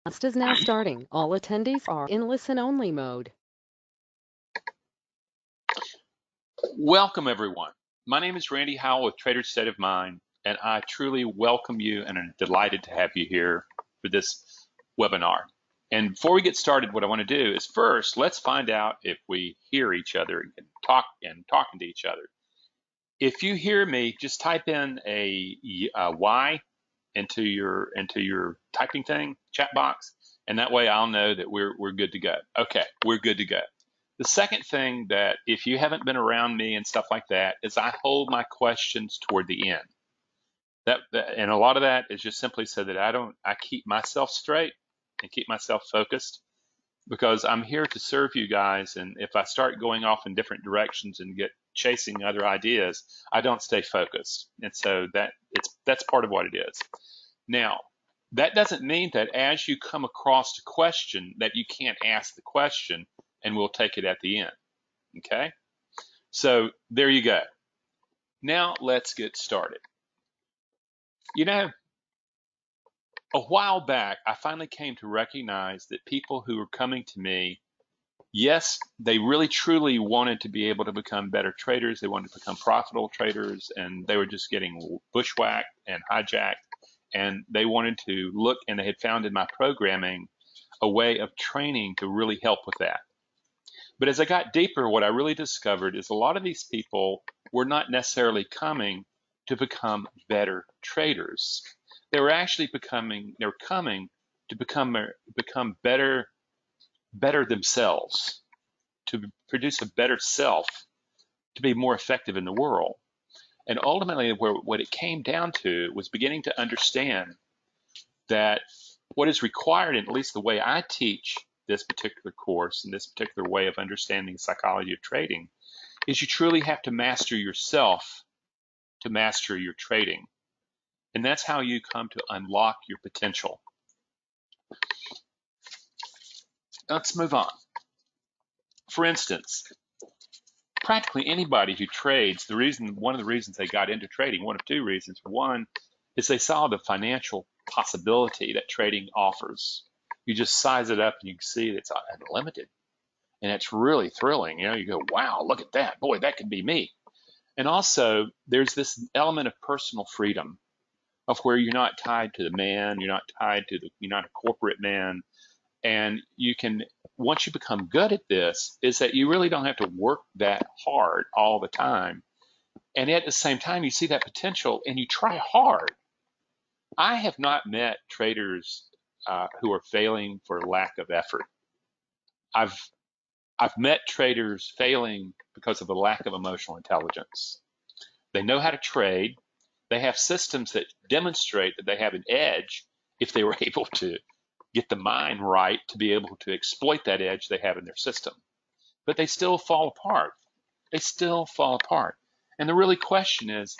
Class is now starting. All attendees are in listen-only mode. Welcome, everyone. My name is Randy Howell with Trader's State of Mind, and I truly welcome you and am delighted to have you here for this webinar. And before we get started, what I want to do is first, let's find out if we hear each other and talking to each other. If you hear me, just type in a Y into your typing thing, chat box, and that way I'll know that we're good to go. Okay, we're good to go. The second thing that if you haven't been around me and stuff like that is I hold my questions toward the end. And a lot of that is just simply so that I keep myself straight and keep myself focused, because I'm here to serve you guys. And if I start going off in different directions and get chasing other ideas, I don't stay focused. And so that's part of what it is. Now, that doesn't mean that as you come across a question that you can't ask the question and we'll take it at the end. Okay? So there you go. Now let's get started. You know, a while back, I finally came to recognize that people who were coming to me, yes, they really truly wanted to be able to become better traders. They wanted to become profitable traders, and they were just getting bushwhacked and hijacked. And they wanted to look, and they had found in my programming a way of training to really help with that. But as I got deeper, what I really discovered is a lot of these people were not necessarily coming to become better traders. They were actually coming to become better themselves, to produce a better self, to be more effective in the world. And ultimately, what it came down to was beginning to understand that what is required, at least the way I teach this particular course and this particular way of understanding the psychology of trading, is you truly have to master yourself to master your trading. And that's how you come to unlock your potential. Let's move on. For instance, practically anybody who trades, one of the reasons they got into trading, one of two reasons. One is they saw the financial possibility that trading offers. You just size it up and you can see that it's unlimited. And it's really thrilling. You know, you go, wow, look at that. Boy, that could be me. And also, there's this element of personal freedom, of where you're not tied to the man, you're not a corporate man. And you can, once you become good at this, is that you really don't have to work that hard all the time. And at the same time, you see that potential and you try hard. I have not met traders who are failing for lack of effort. I've met traders failing because of a lack of emotional intelligence. They know how to trade. They have systems that demonstrate that they have an edge if they were able to get the mind right to be able to exploit that edge they have in their system. But they still fall apart. They still fall apart. And the really question is,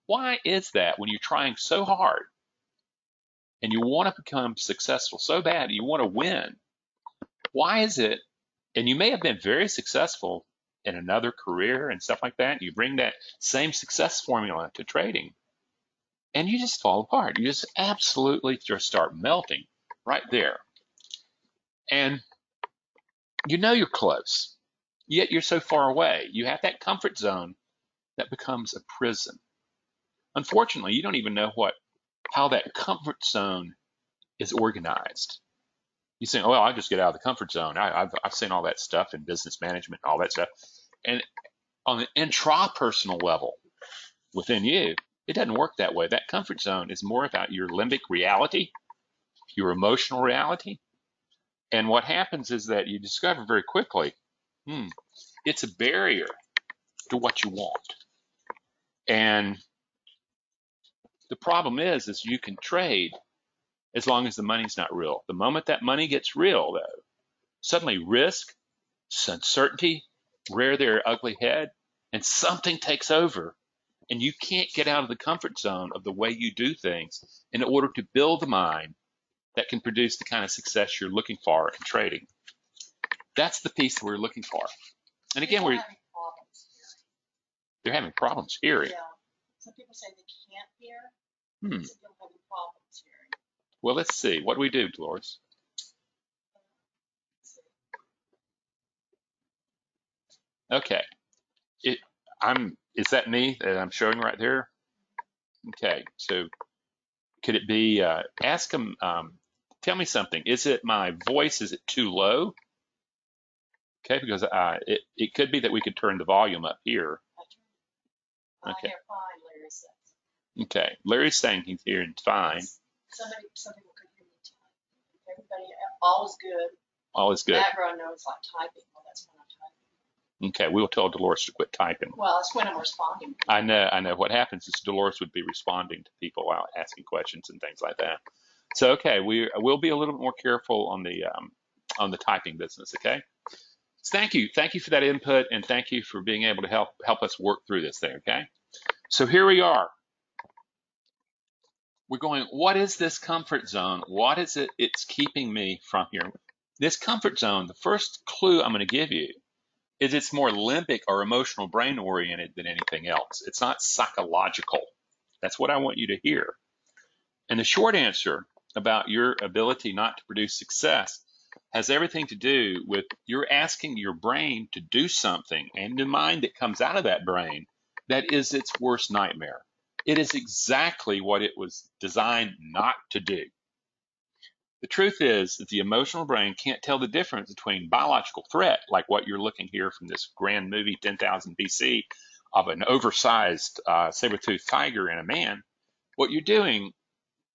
why is that when you're trying so hard and you want to become successful so bad, and you want to win? Why is it, and you may have been very successful in another career and stuff like that, and you bring that same success formula to trading, and you just fall apart. You just absolutely just start melting right there. And you know you're close, yet you're so far away. You have that comfort zone that becomes a prison. Unfortunately, you don't even know how that comfort zone is organized. You think, oh, well, I'll just get out of the comfort zone. I've seen all that stuff in business management and all that stuff. And on the intrapersonal level within you, it doesn't work that way. That comfort zone is more about your limbic reality, your emotional reality. And what happens is that you discover very quickly, it's a barrier to what you want. And the problem is you can trade as long as the money's not real. The moment that money gets real, though, suddenly risk, uncertainty rear their ugly head, and something takes over. And you can't get out of the comfort zone of the way you do things in order to build the mind that can produce the kind of success you're looking for in trading. That's the piece that we're looking for. And again, they're having problems hearing. Yeah. Some people say they can't hear. Some people having problems hearing. Well, let's see. What do we do, Dolores? Okay. Is that me that I'm showing right there? Okay. So could it be, ask them, tell me something. Is it my voice? Is it too low? Okay, because it could be that we could turn the volume up here. Okay. Okay. Larry's saying he's hearing fine. Some people could hear me type. Everybody, all is good. All is good. Background noise like typing. Well, that's when I'm typing. Okay, we'll tell Dolores to quit typing. Well, that's when I'm responding. I know. What happens is Dolores would be responding to people while asking questions and things like that. So, okay, we'll be a little bit more careful on the typing business. Okay. So thank you for that input, and thank you for being able to help us work through this thing. Okay. So here we are. We're going, what is this comfort zone? What is it? It's keeping me from here. This comfort zone, the first clue I'm going to give you is it's more limbic or emotional brain oriented than anything else. It's not psychological. That's what I want you to hear. And the short answer about your ability not to produce success has everything to do with you're asking your brain to do something, and the mind that comes out of that brain, that is its worst nightmare. It is exactly what it was designed not to do. The truth is that the emotional brain can't tell the difference between biological threat, like what you're looking here from this grand movie 10,000 BC of an oversized saber-toothed tiger and a man. What you're doing,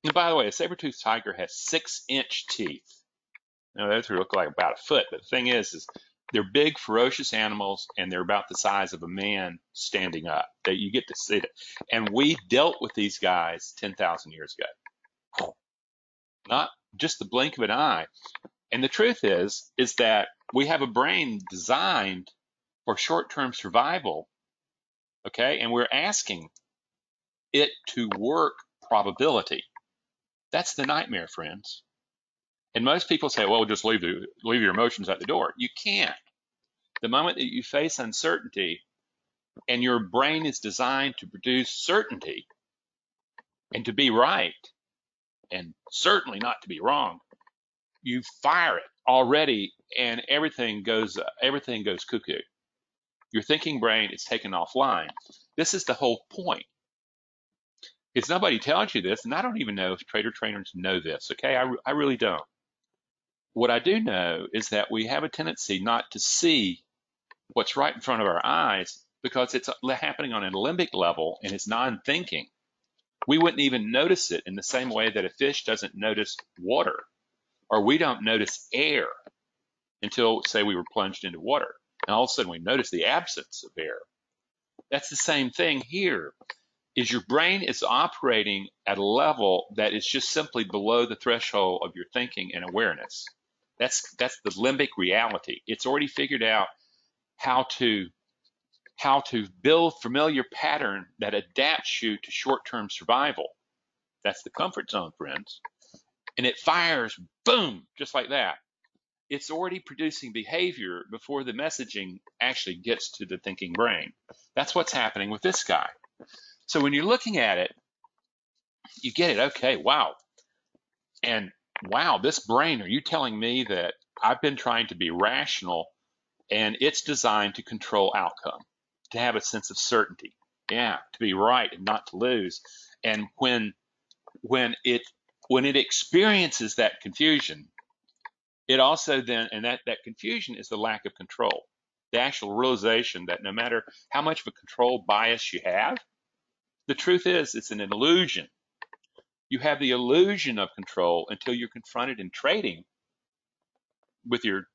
and by the way, a saber-toothed tiger has 6-inch teeth. Now, those look like about a foot, but the thing is they're big, ferocious animals, and they're about the size of a man standing up. You get to see it. And we dealt with these guys 10,000 years ago. Not just the blink of an eye. And the truth is that we have a brain designed for short-term survival, okay? And we're asking it to work probability. That's the nightmare, friends. And most people say, well, just leave your emotions at the door. You can't. The moment that you face uncertainty and your brain is designed to produce certainty and to be right and certainly not to be wrong, you fire it already and everything goes cuckoo. Your thinking brain is taken offline. This is the whole point. If nobody tells you this, and I don't even know if trader trainers know this, okay? I really don't. What I do know is that we have a tendency not to see what's right in front of our eyes because it's happening on a limbic level and it's non-thinking. We wouldn't even notice it in the same way that a fish doesn't notice water, or we don't notice air until, say, we were plunged into water. And all of a sudden we notice the absence of air. That's the same thing here, is your brain is operating at a level that is just simply below the threshold of your thinking and awareness. That's the limbic reality. It's already figured out how to build familiar pattern that adapts you to short-term survival. That's the comfort zone, friends. And it fires, boom, just like that. It's already producing behavior before the messaging actually gets to the thinking brain. That's what's happening with this guy. So when you're looking at it, you get it, okay, wow. And wow, this brain, are you telling me that I've been trying to be rational and it's designed to control outcome, to have a sense of certainty, yeah, to be right and not to lose. And when it experiences that confusion, it also then, and that confusion is the lack of control, the actual realization that no matter how much of a control bias you have, the truth is it's an illusion. You have the illusion of control until you're confronted in trading with your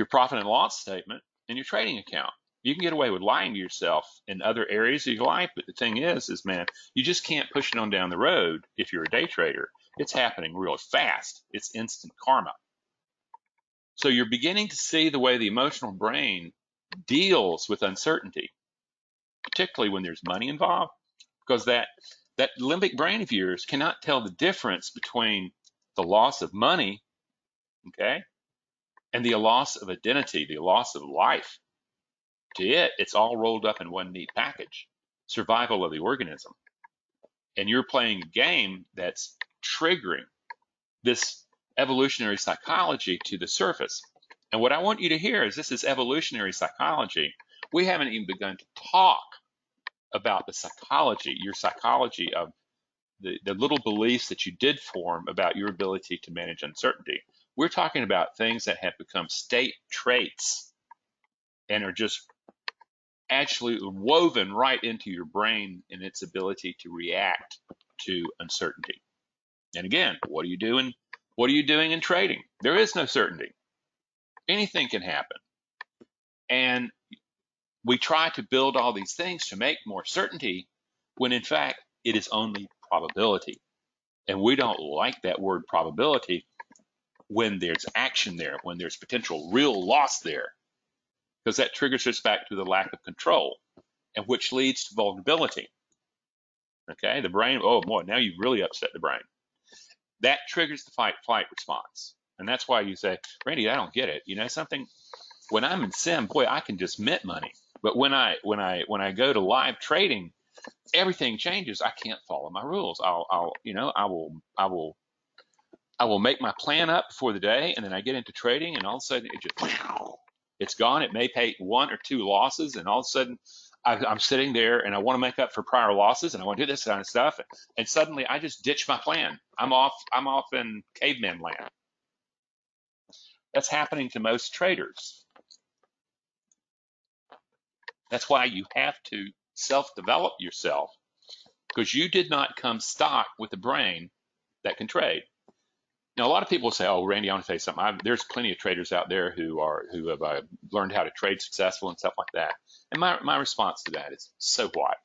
profit and loss statement and your trading account. You can get away with lying to yourself in other areas of your life, but the thing is, man, you just can't push it on down the road if you're a day trader. It's happening real fast. It's instant karma. So you're beginning to see the way the emotional brain deals with uncertainty, particularly when there's money involved, because that limbic brain of yours cannot tell the difference between the loss of money, okay, and the loss of identity, the loss of life. To it, it's all rolled up in one neat package, survival of the organism. And you're playing a game that's triggering this evolutionary psychology to the surface. And what I want you to hear is this is evolutionary psychology. We haven't even begun to talk about the psychology, your psychology of the little beliefs that you did form about your ability to manage uncertainty. We're talking about things that have become state traits and are just actually woven right into your brain in its ability to react to uncertainty. And again, what are you doing? What are you doing in trading? There is no certainty. Anything can happen. And we try to build all these things to make more certainty when in fact it is only probability. And we don't like that word probability when there's action there, when there's potential real loss there, because that triggers us back to the lack of control, and which leads to vulnerability. Okay, the brain, oh boy, now you've really upset the brain. That triggers the fight-flight response. And that's why you say, Randy, I don't get it. You know something? When I'm in sim, boy, I can just mint money. But when I go to live trading, everything changes. I can't follow my rules. I will make my plan up for the day, and then I get into trading, and all of a sudden it's gone. It may pay 1 or 2 losses, and all of a sudden I'm sitting there and I want to make up for prior losses, and I want to do this kind of stuff, and suddenly I just ditch my plan. I'm off in caveman land. That's happening to most traders. That's why you have to self-develop yourself, because you did not come stock with a brain that can trade. Now, a lot of people say, "Oh, Randy, I want to say something." There's plenty of traders out there who have learned how to trade successful and stuff like that. And my response to that is, so what?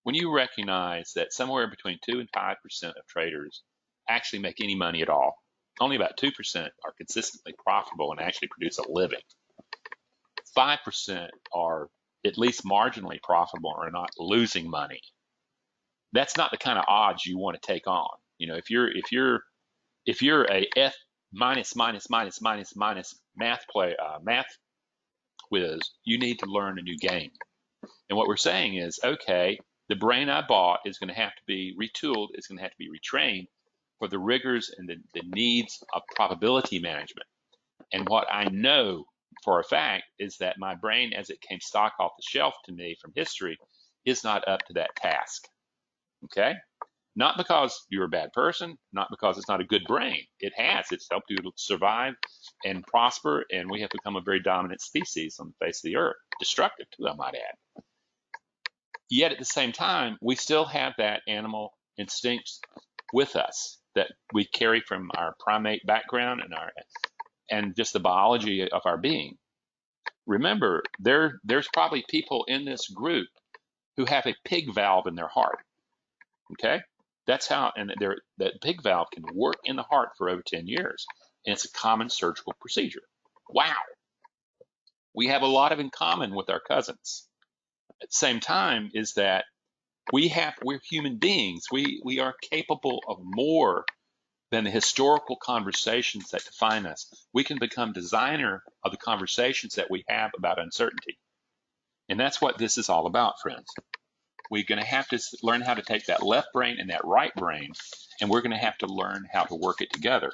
When you recognize that somewhere between 2 and 5% of traders actually make any money at all, only about 2% are consistently profitable and actually produce a living. 5% are at least marginally profitable or not losing money. That's not the kind of odds you want to take on. You know, if you're a F minus math quiz, you need to learn a new game. And what we're saying is, okay, the brain I bought is going to have to be retooled, it's going to have to be retrained for the rigors and the needs of probability management. And what I know for a fact is that my brain, as it came stock off the shelf to me from history, is not up to that task. Okay? Not because you're a bad person, not because it's not a good brain. It has. It's helped you to survive and prosper, and we have become a very dominant species on the face of the earth. Destructive, too, I might add. Yet at the same time, we still have that animal instincts with us that we carry from our primate background and just the biology of our being. Remember, there's probably people in this group who have a pig valve in their heart. Okay? That's how, and that pig valve can work in the heart for over 10 years. And it's a common surgical procedure. Wow. We have a lot of in common with our cousins. At the same time is that we're human beings. We are capable of more than the historical conversations that define us. We can become designer of the conversations that we have about uncertainty. And that's what this is all about, friends. We're going to have to learn how to take that left brain and that right brain, and we're going to have to learn how to work it together.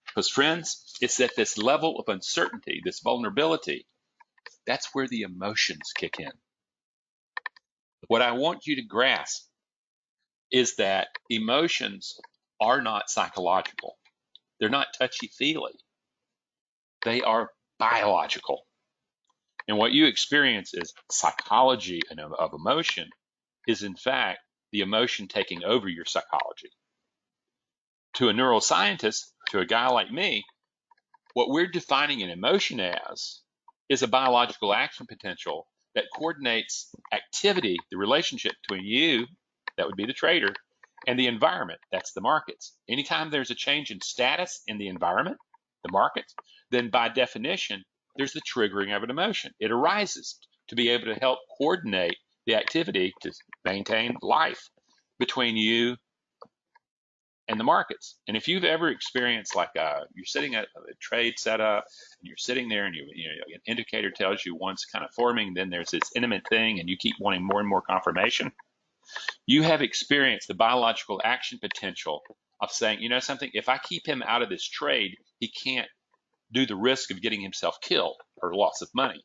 Because, friends, it's at this level of uncertainty, this vulnerability, that's where the emotions kick in. What I want you to grasp is that emotions are not psychological. They're not touchy-feely. They are biological. And what you experience is psychology of emotion is in fact the emotion taking over your psychology. To a neuroscientist, to a guy like me, what we're defining an emotion as is a biological action potential that coordinates activity, the relationship between you, that would be the trader, and the environment, that's the markets. Anytime there's a change in status in the environment, the markets, then by definition, there's the triggering of an emotion. It arises to be able to help coordinate the activity to maintain life between you and the markets. And if you've ever experienced like you're sitting at a trade setup and you're sitting there and an indicator tells you one's kind of forming, then there's this intimate thing and you keep wanting more and more confirmation, you have experienced the biological action potential of saying, you know something, if I keep him out of this trade, he can't do the risk of getting himself killed or loss of money.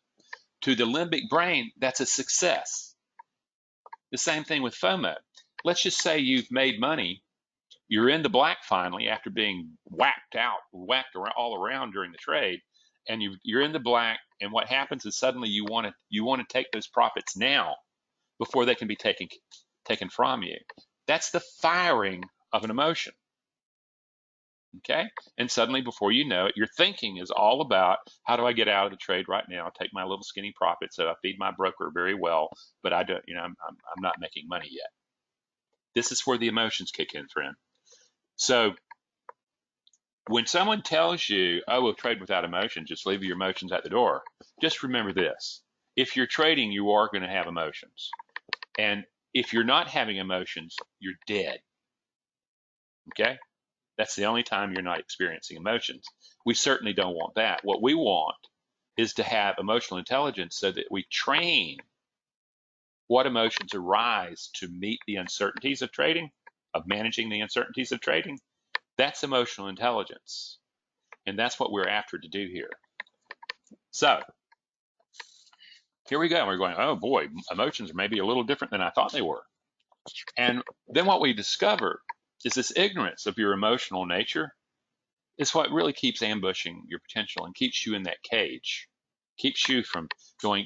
To the limbic brain, that's a success. The same thing with FOMO. Let's just say you've made money. You're in the black finally after being whacked all around during the trade, and you're in the black. And what happens is suddenly you want to take those profits now before they can be taken from you. That's the firing of an emotion. Okay, and suddenly before you know it, your thinking is all about how do I get out of the trade right now, take my little skinny profits so I feed my broker very well, but I don't, I'm not making money yet. This is where the emotions kick in, friend. So when someone tells you, oh, we'll trade without emotions, just leave your emotions at the door, just remember this. If you're trading, you are going to have emotions. And if you're not having emotions, you're dead. Okay? That's the only time you're not experiencing emotions. We certainly don't want that. What we want is to have emotional intelligence so that we train what emotions arise to meet the uncertainties of trading, of managing the uncertainties of trading. That's emotional intelligence. And that's what we're after to do here. So here we go. We're going, oh boy, emotions are maybe a little different than I thought they were. And then what we discover is this ignorance of your emotional nature is what really keeps ambushing your potential and keeps you in that cage, keeps you from going,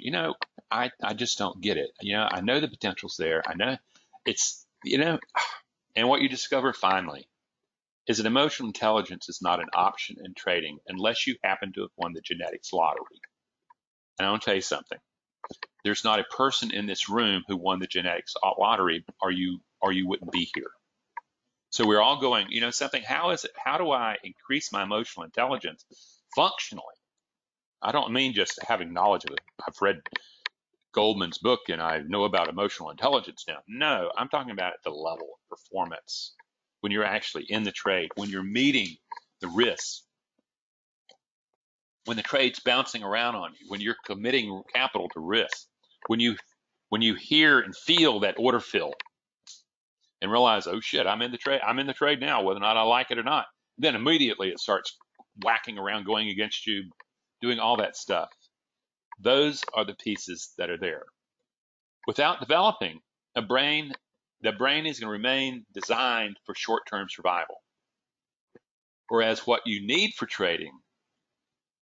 I just don't get it. I know the potential's there. I know it's, and what you discover finally is that emotional intelligence is not an option in trading unless you happen to have won the genetics lottery. And I want to tell you something. There's not a person in this room who won the genetics lottery or you wouldn't be here. So we're all going, something, how do I increase my emotional intelligence functionally? I don't mean just having knowledge of it. I've read Goldman's book and I know about emotional intelligence now. No, I'm talking about at the level of performance, when you're actually in the trade, when you're meeting the risks, when the trade's bouncing around on you, when you're committing capital to risk, when you hear and feel that order fill and realize, oh shit, I'm in the trade now, whether or not I like it or not. Then immediately it starts whacking around, going against you, doing all that stuff. Those are the pieces that are there. Without developing the brain is going to remain designed for short-term survival. Whereas what you need for trading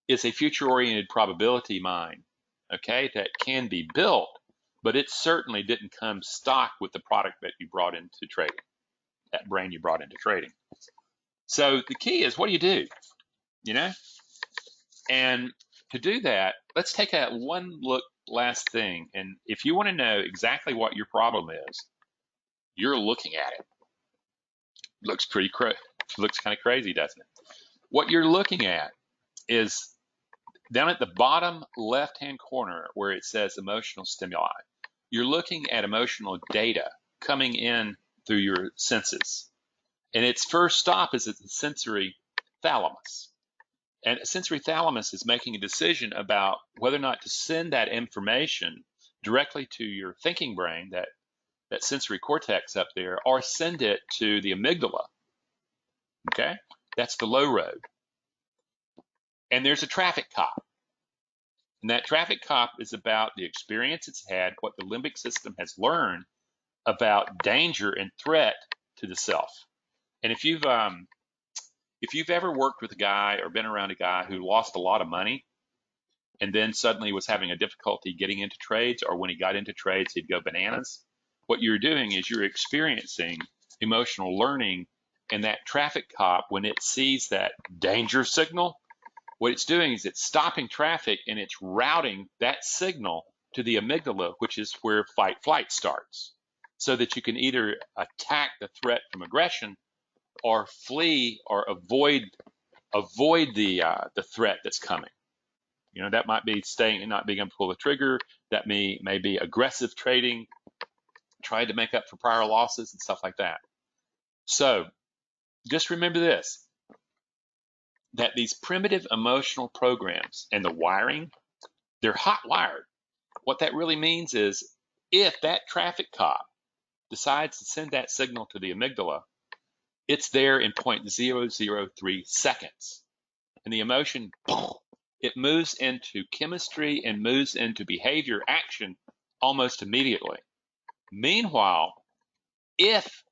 is a future-oriented probability mind, okay, that can be built, but it certainly didn't come stock with the product that you brought into trading, that brain you brought into trading. So the key is, what do you do? And to do that, let's take a one look last thing. And if you want to know exactly what your problem is, you're looking at it. Looks kind of crazy, doesn't it? What you're looking at is down at the bottom left-hand corner where it says emotional stimuli. You're looking at emotional data coming in through your senses. And its first stop is at the sensory thalamus. And sensory thalamus is making a decision about whether or not to send that information directly to your thinking brain, that sensory cortex up there, or send it to the amygdala. Okay? That's the low road. And there's a traffic cop. And that traffic cop is about the experience it's had, what the limbic system has learned about danger and threat to the self. And if you've ever worked with a guy or been around a guy who lost a lot of money and then suddenly was having a difficulty getting into trades, or when he got into trades, he'd go bananas, what you're doing is you're experiencing emotional learning, and that traffic cop, when it sees that danger signal, what it's doing is it's stopping traffic and it's routing that signal to the amygdala, which is where fight-flight starts, so that you can either attack the threat from aggression or flee or avoid the threat that's coming. That might be staying and not being able to pull the trigger. That may be aggressive trading, trying to make up for prior losses and stuff like that. So just remember this, that these primitive emotional programs and the wiring, they're hot wired. What that really means is if that traffic cop decides to send that signal to the amygdala, it's there in 0.003 seconds. and the emotion, it moves into chemistry and moves into behavior action almost immediately. Meanwhile, if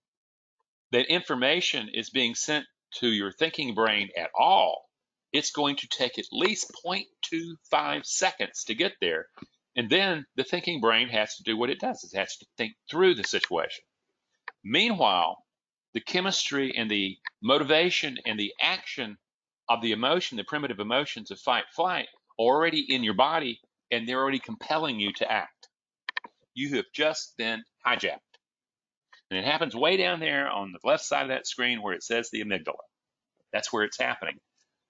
that information is being sent to your thinking brain at all, it's going to take at least 0.25 seconds to get there. And then the thinking brain has to do what it does. It has to think through the situation. Meanwhile, the chemistry and the motivation and the action of the emotion, the primitive emotions of fight, flight, are already in your body, and they're already compelling you to act. You have just been hijacked. And it happens way down there on the left side of that screen where it says the amygdala. That's where it's happening.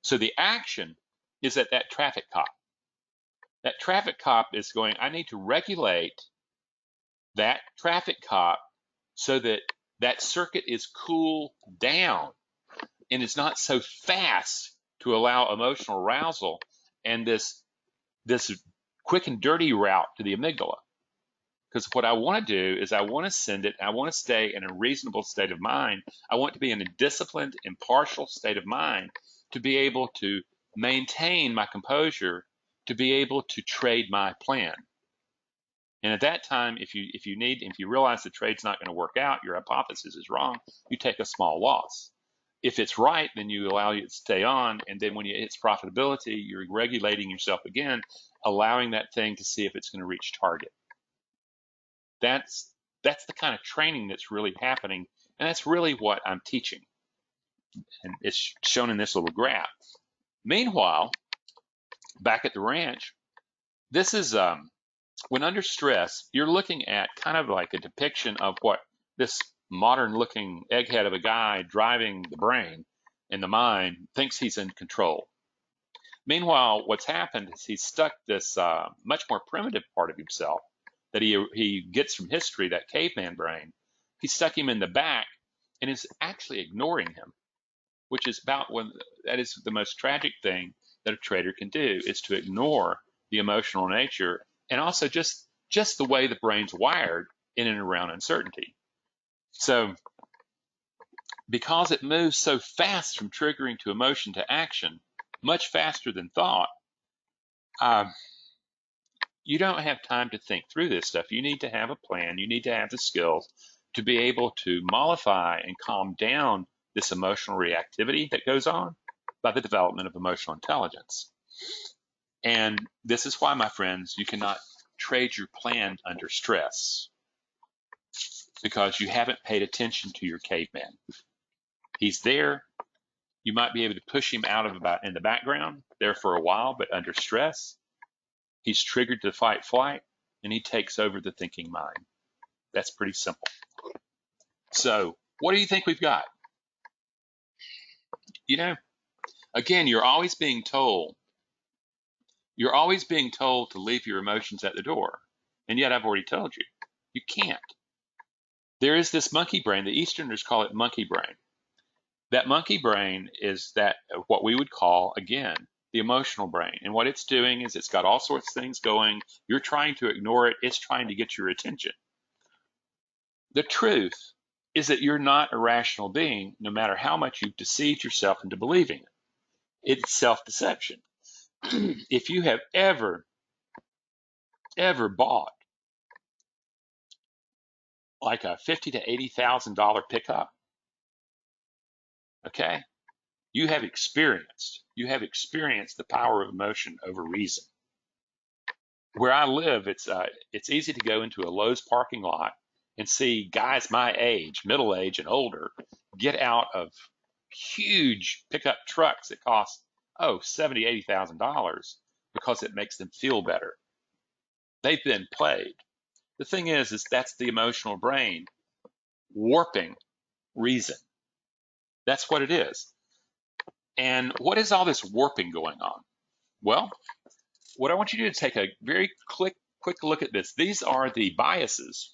So the action is at that traffic cop. That traffic cop is going, I need to regulate that traffic cop so that that circuit is cooled down and it's not so fast to allow emotional arousal and this quick and dirty route to the amygdala. Because what I want to do is I want to send it, I want to stay in a reasonable state of mind. I want to be in a disciplined, impartial state of mind to be able to maintain my composure, to be able to trade my plan. And at that time, if you realize the trade's not going to work out, your hypothesis is wrong, you take a small loss. If it's right, then you allow it to stay on, and then when it hits profitability, you're regulating yourself again, allowing that thing to see if it's going to reach target. That's the kind of training that's really happening, and that's really what I'm teaching. And it's shown in this little graph. Meanwhile, back at the ranch, this is when under stress, you're looking at kind of like a depiction of what this modern-looking egghead of a guy driving the brain and the mind thinks he's in control. Meanwhile, what's happened is he's stuck this much more primitive part of himself that he gets from history, that caveman brain. He stuck him in the back and is actually ignoring him, which is that is the most tragic thing that a trader can do, is to ignore the emotional nature and also just the way the brain's wired in and around uncertainty. So because it moves so fast from triggering to emotion to action, much faster than thought, you don't have time to think through this stuff. You need to have a plan. You need to have the skills to be able to mollify and calm down this emotional reactivity that goes on by the development of emotional intelligence. And this is why, my friends, you cannot trade your plan under stress, because you haven't paid attention to your caveman. He's there. You might be able to push him out of in the background there for a while, but under stress, he's triggered to fight, flight, and he takes over the thinking mind. That's pretty simple. So what do you think we've got? Again, you're always being told to leave your emotions at the door. And yet I've already told you, you can't. There is this monkey brain. The Easterners call it monkey brain. That monkey brain is what we would call, again, the emotional brain. And what it's doing is it's got all sorts of things going. You're trying to ignore it. It's trying to get your attention. The truth is that you're not a rational being, no matter how much you've deceived yourself into believing it. It's self-deception. If you have ever bought like a $50,000 to $80,000 pickup, okay, you have experienced the power of emotion over reason. Where I live, it's easy to go into a Lowe's parking lot and see guys my age, middle age and older, get out of huge pickup trucks that cost $70,000, $80,000 because it makes them feel better. They've been played. The thing is that's the emotional brain warping reason. That's what it is. And what is all this warping going on? Well, what I want you to do is take a very quick look at this. These are the biases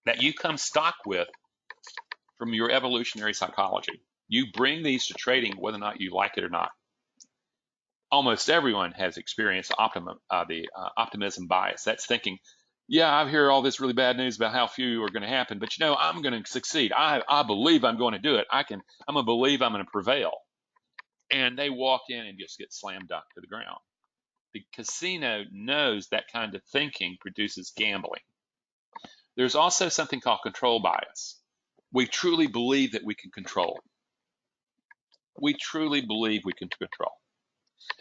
that you come stock with from your evolutionary psychology. You bring these to trading whether or not you like it or not. Almost everyone has experienced the optimism bias. That's thinking, yeah, I hear all this really bad news about how few are going to happen, but I'm going to succeed. I believe I'm going to do it. I'm going to believe I'm going to prevail. and they walk in and just get slam dunked to the ground. The casino knows that kind of thinking produces gambling. There's also something called control bias. We truly believe that we can control. We truly believe we can control.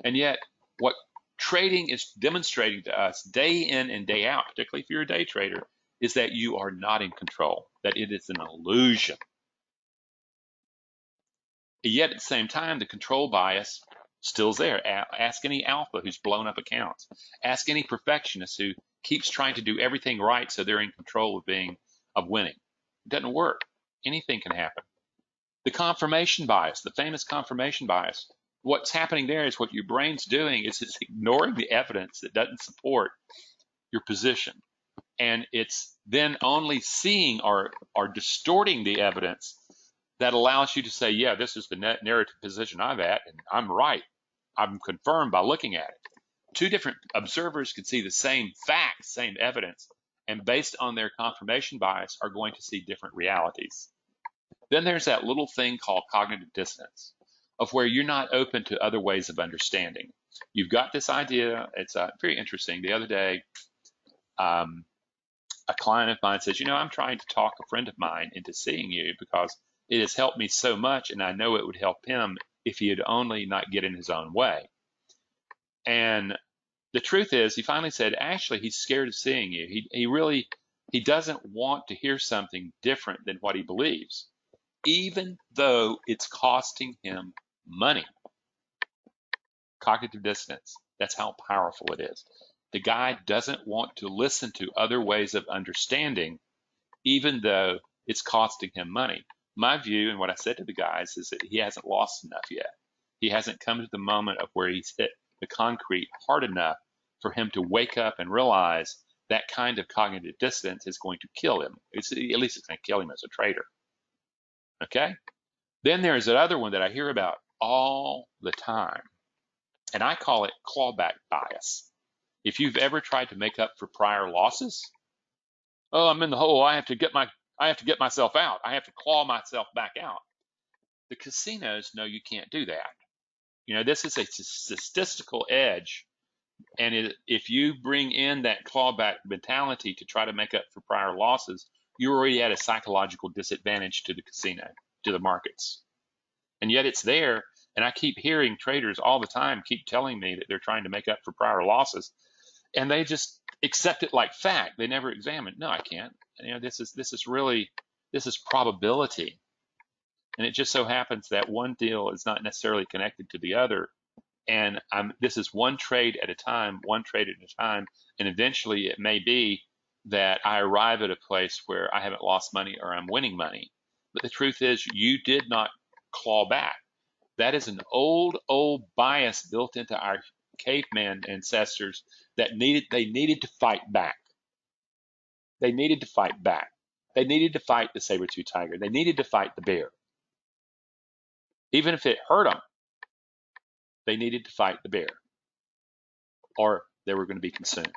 And yet, what trading is demonstrating to us day in and day out, particularly if you're a day trader, is that you are not in control, that it is an illusion. Yet at the same time, the control bias still's there. Ask any alpha who's blown up accounts. Ask any perfectionist who keeps trying to do everything right so they're in control of winning. It doesn't work. Anything can happen. The confirmation bias, the famous confirmation bias, what's happening there is what your brain's doing is it's ignoring the evidence that doesn't support your position. And it's then only seeing or distorting the evidence that allows you to say, yeah, this is the narrative position I'm at, and I'm right. I'm confirmed by looking at it. Two different observers can see the same facts, same evidence, and based on their confirmation bias are going to see different realities. Then there's that little thing called cognitive dissonance, of where you're not open to other ways of understanding. You've got this idea. It's very interesting. The other day, a client of mine says, I'm trying to talk a friend of mine into seeing you because it has helped me so much, and I know it would help him if he had only not get in his own way. And the truth is, he finally said, actually, he's scared of seeing you. He doesn't want to hear something different than what he believes, even though it's costing him money. Cognitive dissonance. That's how powerful it is. The guy doesn't want to listen to other ways of understanding, even though it's costing him money. My view, and what I said to the guys, is that he hasn't lost enough yet. He hasn't come to the moment of where he's hit the concrete hard enough for him to wake up and realize that kind of cognitive dissonance is going to kill him. At least it's going to kill him as a trader. Okay? Then there's that other one that I hear about all the time, and I call it clawback bias. If you've ever tried to make up for prior losses, oh, I'm in the hole. I have to get myself out. I have to claw myself back out. The casinos know you can't do that. This is a statistical edge. And if you bring in that clawback mentality to try to make up for prior losses, you're already at a psychological disadvantage to the casino, to the markets. And yet it's there. And I keep hearing traders all the time keep telling me that they're trying to make up for prior losses. And they just accept it like fact. They never examine. No, I can't. This is probability. And it just so happens that one deal is not necessarily connected to the other. And this is one trade at a time, and eventually it may be that I arrive at a place where I haven't lost money or I'm winning money. But the truth is, you did not claw back. That is an old bias built into our caveman ancestors that they needed to fight back. They needed to fight back. They needed to fight the saber-tooth tiger. They needed to fight the bear. Even if it hurt them, they needed to fight the bear, or they were going to be consumed.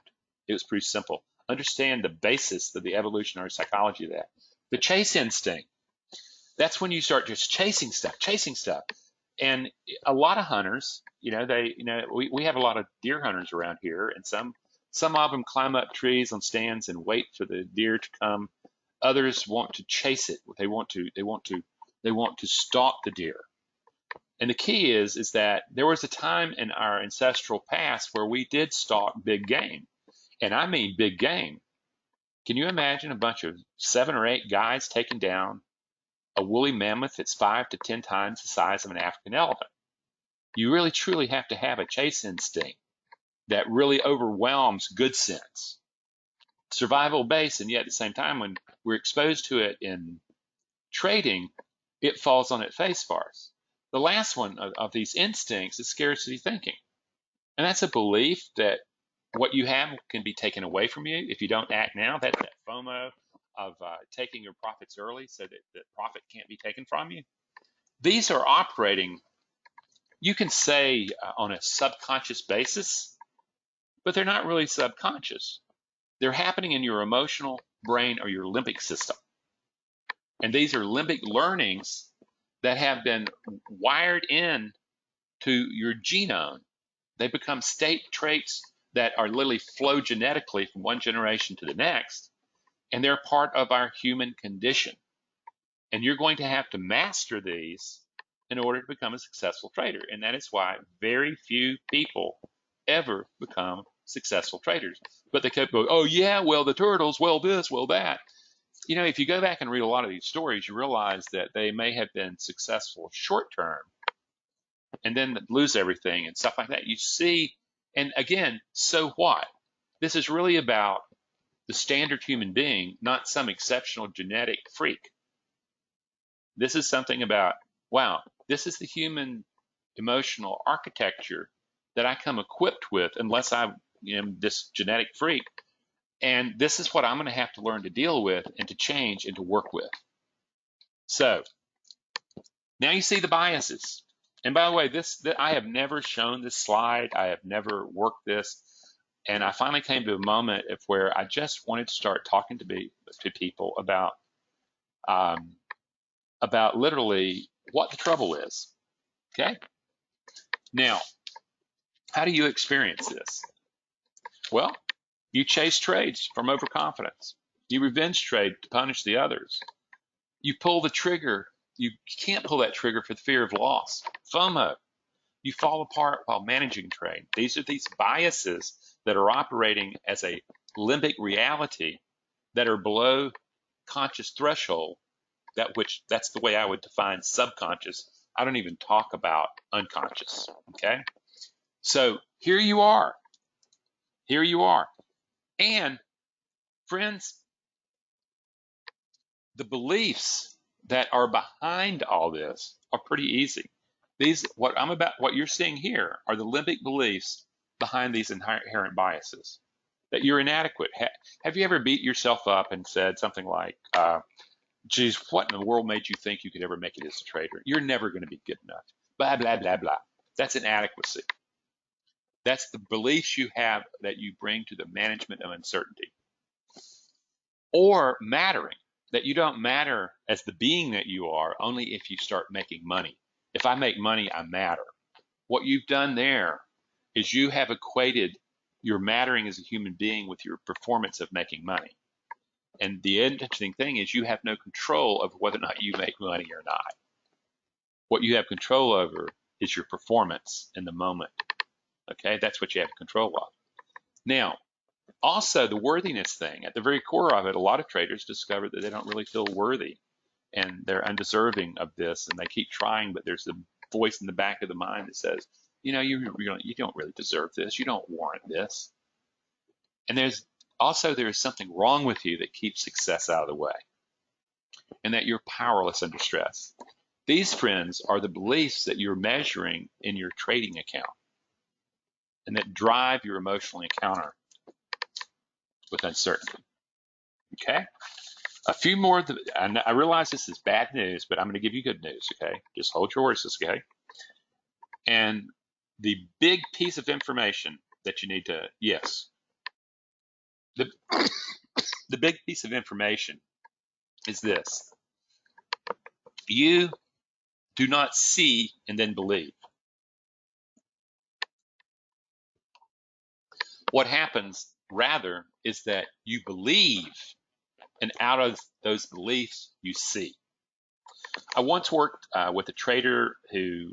It was pretty simple. Understand the basis of the evolutionary psychology of that. The chase instinct. That's when you start just chasing stuff. And a lot of hunters, we have a lot of deer hunters around here, and some of them climb up trees on stands and wait for the deer to come. Others want to chase it. They want to stalk the deer. And the key is that there was a time in our ancestral past where we did stalk big game. And I mean big game. Can you imagine a bunch of 7 or 8 guys taking down a woolly mammoth that's 5 to 10 times the size of an African elephant? You really truly have to have a chase instinct that really overwhelms good sense. Survival based, and yet at the same time, when we're exposed to it in trading, it falls on its face for us. The last one of these instincts is scarcity thinking. And that's a belief that what you have can be taken away from you if you don't act now. That's that FOMO of taking your profits early so that the profit can't be taken from you. These are operating, you can say, on a subconscious basis, but they're not really subconscious. They're happening in your emotional brain or your limbic system. And these are limbic learnings that have been wired in to your genome. They become state traits that are literally flow genetically from one generation to the next, and they're part of our human condition. And you're going to have to master these in order to become a successful trader. And that is why very few people ever become successful traders. But they kept going, oh yeah, well the turtles, well this, well that. You know, if you go back and read a lot of these stories, you realize that they may have been successful short term and then lose everything and stuff like that. You see, and again, so what? This is really about the standard human being, not some exceptional genetic freak. This is something about, wow, this is the human emotional architecture that I come equipped with unless I am this genetic freak. And this is what I'm going to have to learn to deal with and to change and to work with. So now you see the biases. And by the way, I have never shown this slide. I have never worked this. And I finally came to a moment of where I just wanted to start talking to people about literally what the trouble is. Okay? Now, how do you experience this? Well, you chase trades from overconfidence. You revenge trade to punish the others. You pull the trigger. You can't pull that trigger for the fear of loss. FOMO. You fall apart while managing trade. These are these biases that are operating as a limbic reality that are below conscious threshold. That's the way I would define subconscious. I don't even talk about unconscious. Okay? So here you are. Here you are. And friends, the beliefs that are behind all this are pretty easy. What you're seeing here are the limbic beliefs behind these inherent biases. That you're inadequate. Have you ever beat yourself up and said something like, geez, what in the world made you think you could ever make it as a trader? You're never going to be good enough. Blah, blah, blah, blah. That's inadequacy. That's the beliefs you have that you bring to the management of uncertainty. Or mattering, that you don't matter as the being that you are only if you start making money. If I make money, I matter. What you've done there is you have equated your mattering as a human being with your performance of making money. And the interesting thing is you have no control over whether or not you make money or not. What you have control over is your performance in the moment. Okay, that's what you have control of. Now, also the worthiness thing, at the very core of it, a lot of traders discover that they don't really feel worthy and they're undeserving of this, and they keep trying, but there's a voice in the back of the mind that says, you know, you don't really deserve this. You don't warrant this. And there is something wrong with you that keeps success out of the way, and that you're powerless under stress. These, friends, are the beliefs that you're measuring in your trading account and that drive your emotional encounter with uncertainty. Okay? A few more, and I realize this is bad news, but I'm going to give you good news, okay? Just hold your horses, okay? And the big piece of information that you need to, yes, the big piece of information is this. You do not see and then believe. What happens, rather, is that you believe, and out of those beliefs, you see. I once worked with a trader who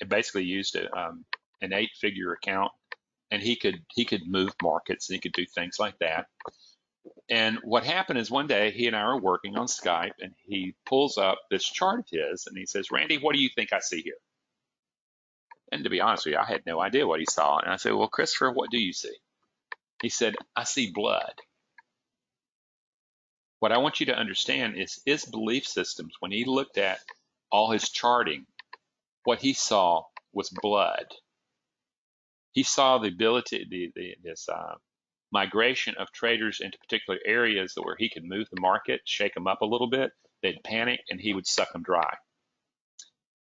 basically used an 8-figure account, and he could move markets and he could do things like that. And what happened is one day he and I were working on Skype, and he pulls up this chart of his and he says, Randy, what do you think I see here? And to be honest with you, I had no idea what he saw. And I said, well, Christopher, what do you see? He said, I see blood. What I want you to understand is his belief systems, when he looked at all his charting, what he saw was blood. He saw the ability, this migration of traders into particular areas where he could move the market, shake them up a little bit. They'd panic, and he would suck them dry.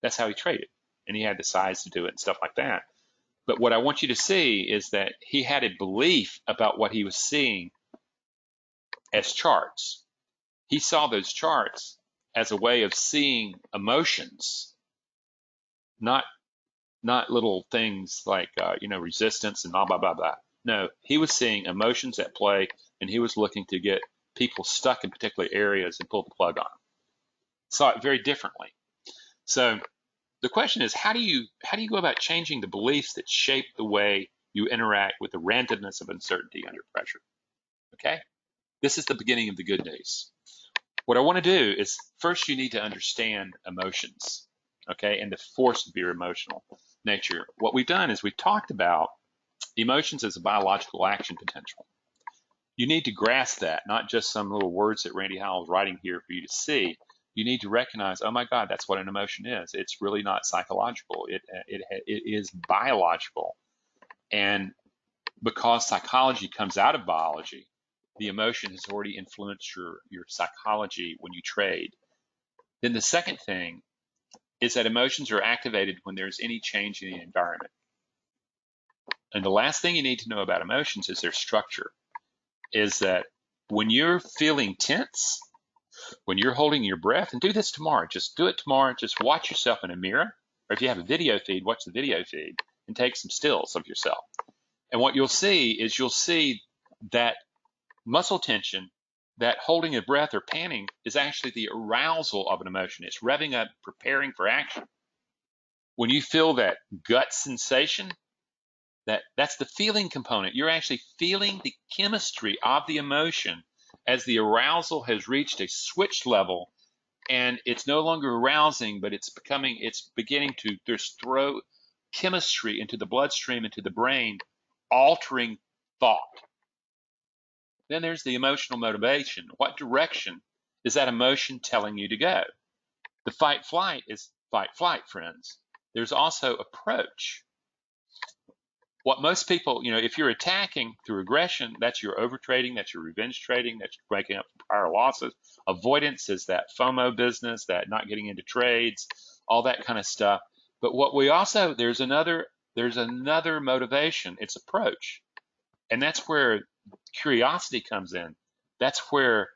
That's how he traded, and he had the size to do it and stuff like that. But what I want you to see is that he had a belief about what he was seeing as charts. He saw those charts as a way of seeing emotions not little things like resistance and blah blah blah blah. No, he was seeing emotions at play, and he was looking to get people stuck in particular areas and pull the plug on them. Saw it very differently. So the question is, how do you go about changing the beliefs that shape the way you interact with the randomness of uncertainty under pressure? Okay, this is the beginning of the good news. What I want to do is, first you need to understand emotions, okay, and the force of your emotional nature. What we've done is we've talked about emotions as a biological action potential. You need to grasp that, not just some little words that Randy Howell is writing here for you to see. You need to recognize, oh my God, that's what an emotion is. It's really not psychological. It is biological. And because psychology comes out of biology, the emotion has already influenced your psychology when you trade. Then the second thing is that emotions are activated when there's any change in the environment. And the last thing you need to know about emotions is their structure, is that when you're feeling tense, when you're holding your breath, and do this tomorrow, just do it tomorrow, just watch yourself in a mirror, or if you have a video feed, watch the video feed and take some stills of yourself. And what you'll see is that muscle tension, that holding a breath or panting is actually the arousal of an emotion. It's revving up, preparing for action. When you feel that gut sensation, that's the feeling component. You're actually feeling the chemistry of the emotion as the arousal has reached a switch level, and it's no longer arousing, but it's beginning to throw chemistry into the bloodstream, into the brain, altering thought. Then there's the emotional motivation. What direction is that emotion telling you to go? The fight-flight is fight-flight, friends. There's also approach. What most people, if you're attacking through aggression, that's your overtrading, that's your revenge trading, that's breaking up for prior losses. Avoidance is that FOMO business, that not getting into trades, all that kind of stuff. But what we also, there's another motivation. It's approach. And that's where curiosity comes in. That's where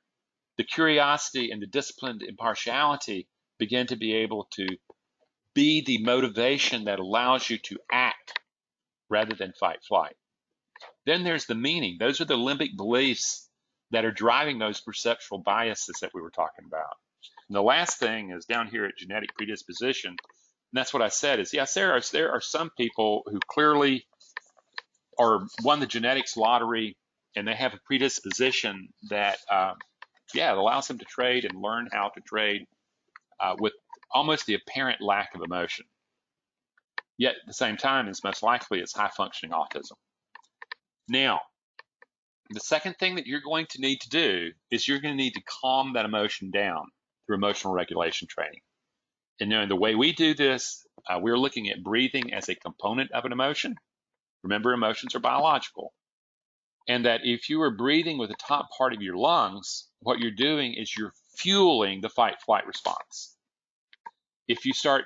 the curiosity and the disciplined impartiality begin to be able to be the motivation that allows you to act rather than fight flight. Then there's the meaning. Those are the limbic beliefs that are driving those perceptual biases that we were talking about. And the last thing is down here at genetic predisposition. And that's what I said is, yes, there are some people who clearly are won the genetics lottery and they have a predisposition that, it allows them to trade and learn how to trade with almost the apparent lack of emotion. Yet at the same time, it's most likely it's high functioning autism. Now, the second thing that you're going to need to do is you're going to need to calm that emotion down through emotional regulation training. And the way we do this, we're looking at breathing as a component of an emotion. Remember, emotions are biological. And that if you are breathing with the top part of your lungs, what you're doing is you're fueling the fight-flight response. If you start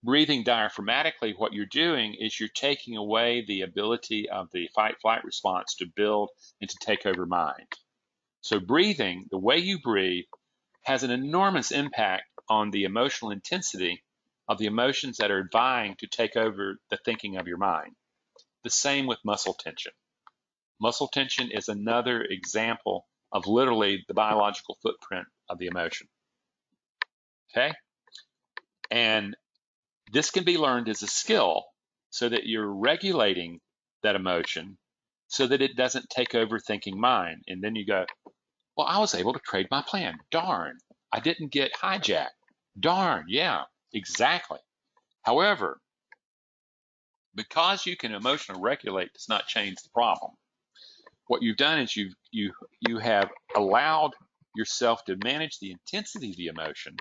breathing diaphragmatically, what you're doing is you're taking away the ability of the fight-flight response to build and to take over mind. So breathing, the way you breathe, has an enormous impact on the emotional intensity of the emotions that are vying to take over the thinking of your mind. The same with muscle tension. Muscle tension is another example of literally the biological footprint of the emotion. Okay? And this can be learned as a skill so that you're regulating that emotion so that it doesn't take over thinking mind. And then you go, well, I was able to trade my plan. Darn, I didn't get hijacked. Darn, yeah, exactly. However, because you can emotionally regulate does not change the problem. What you've done is you have allowed yourself to manage the intensity of the emotion,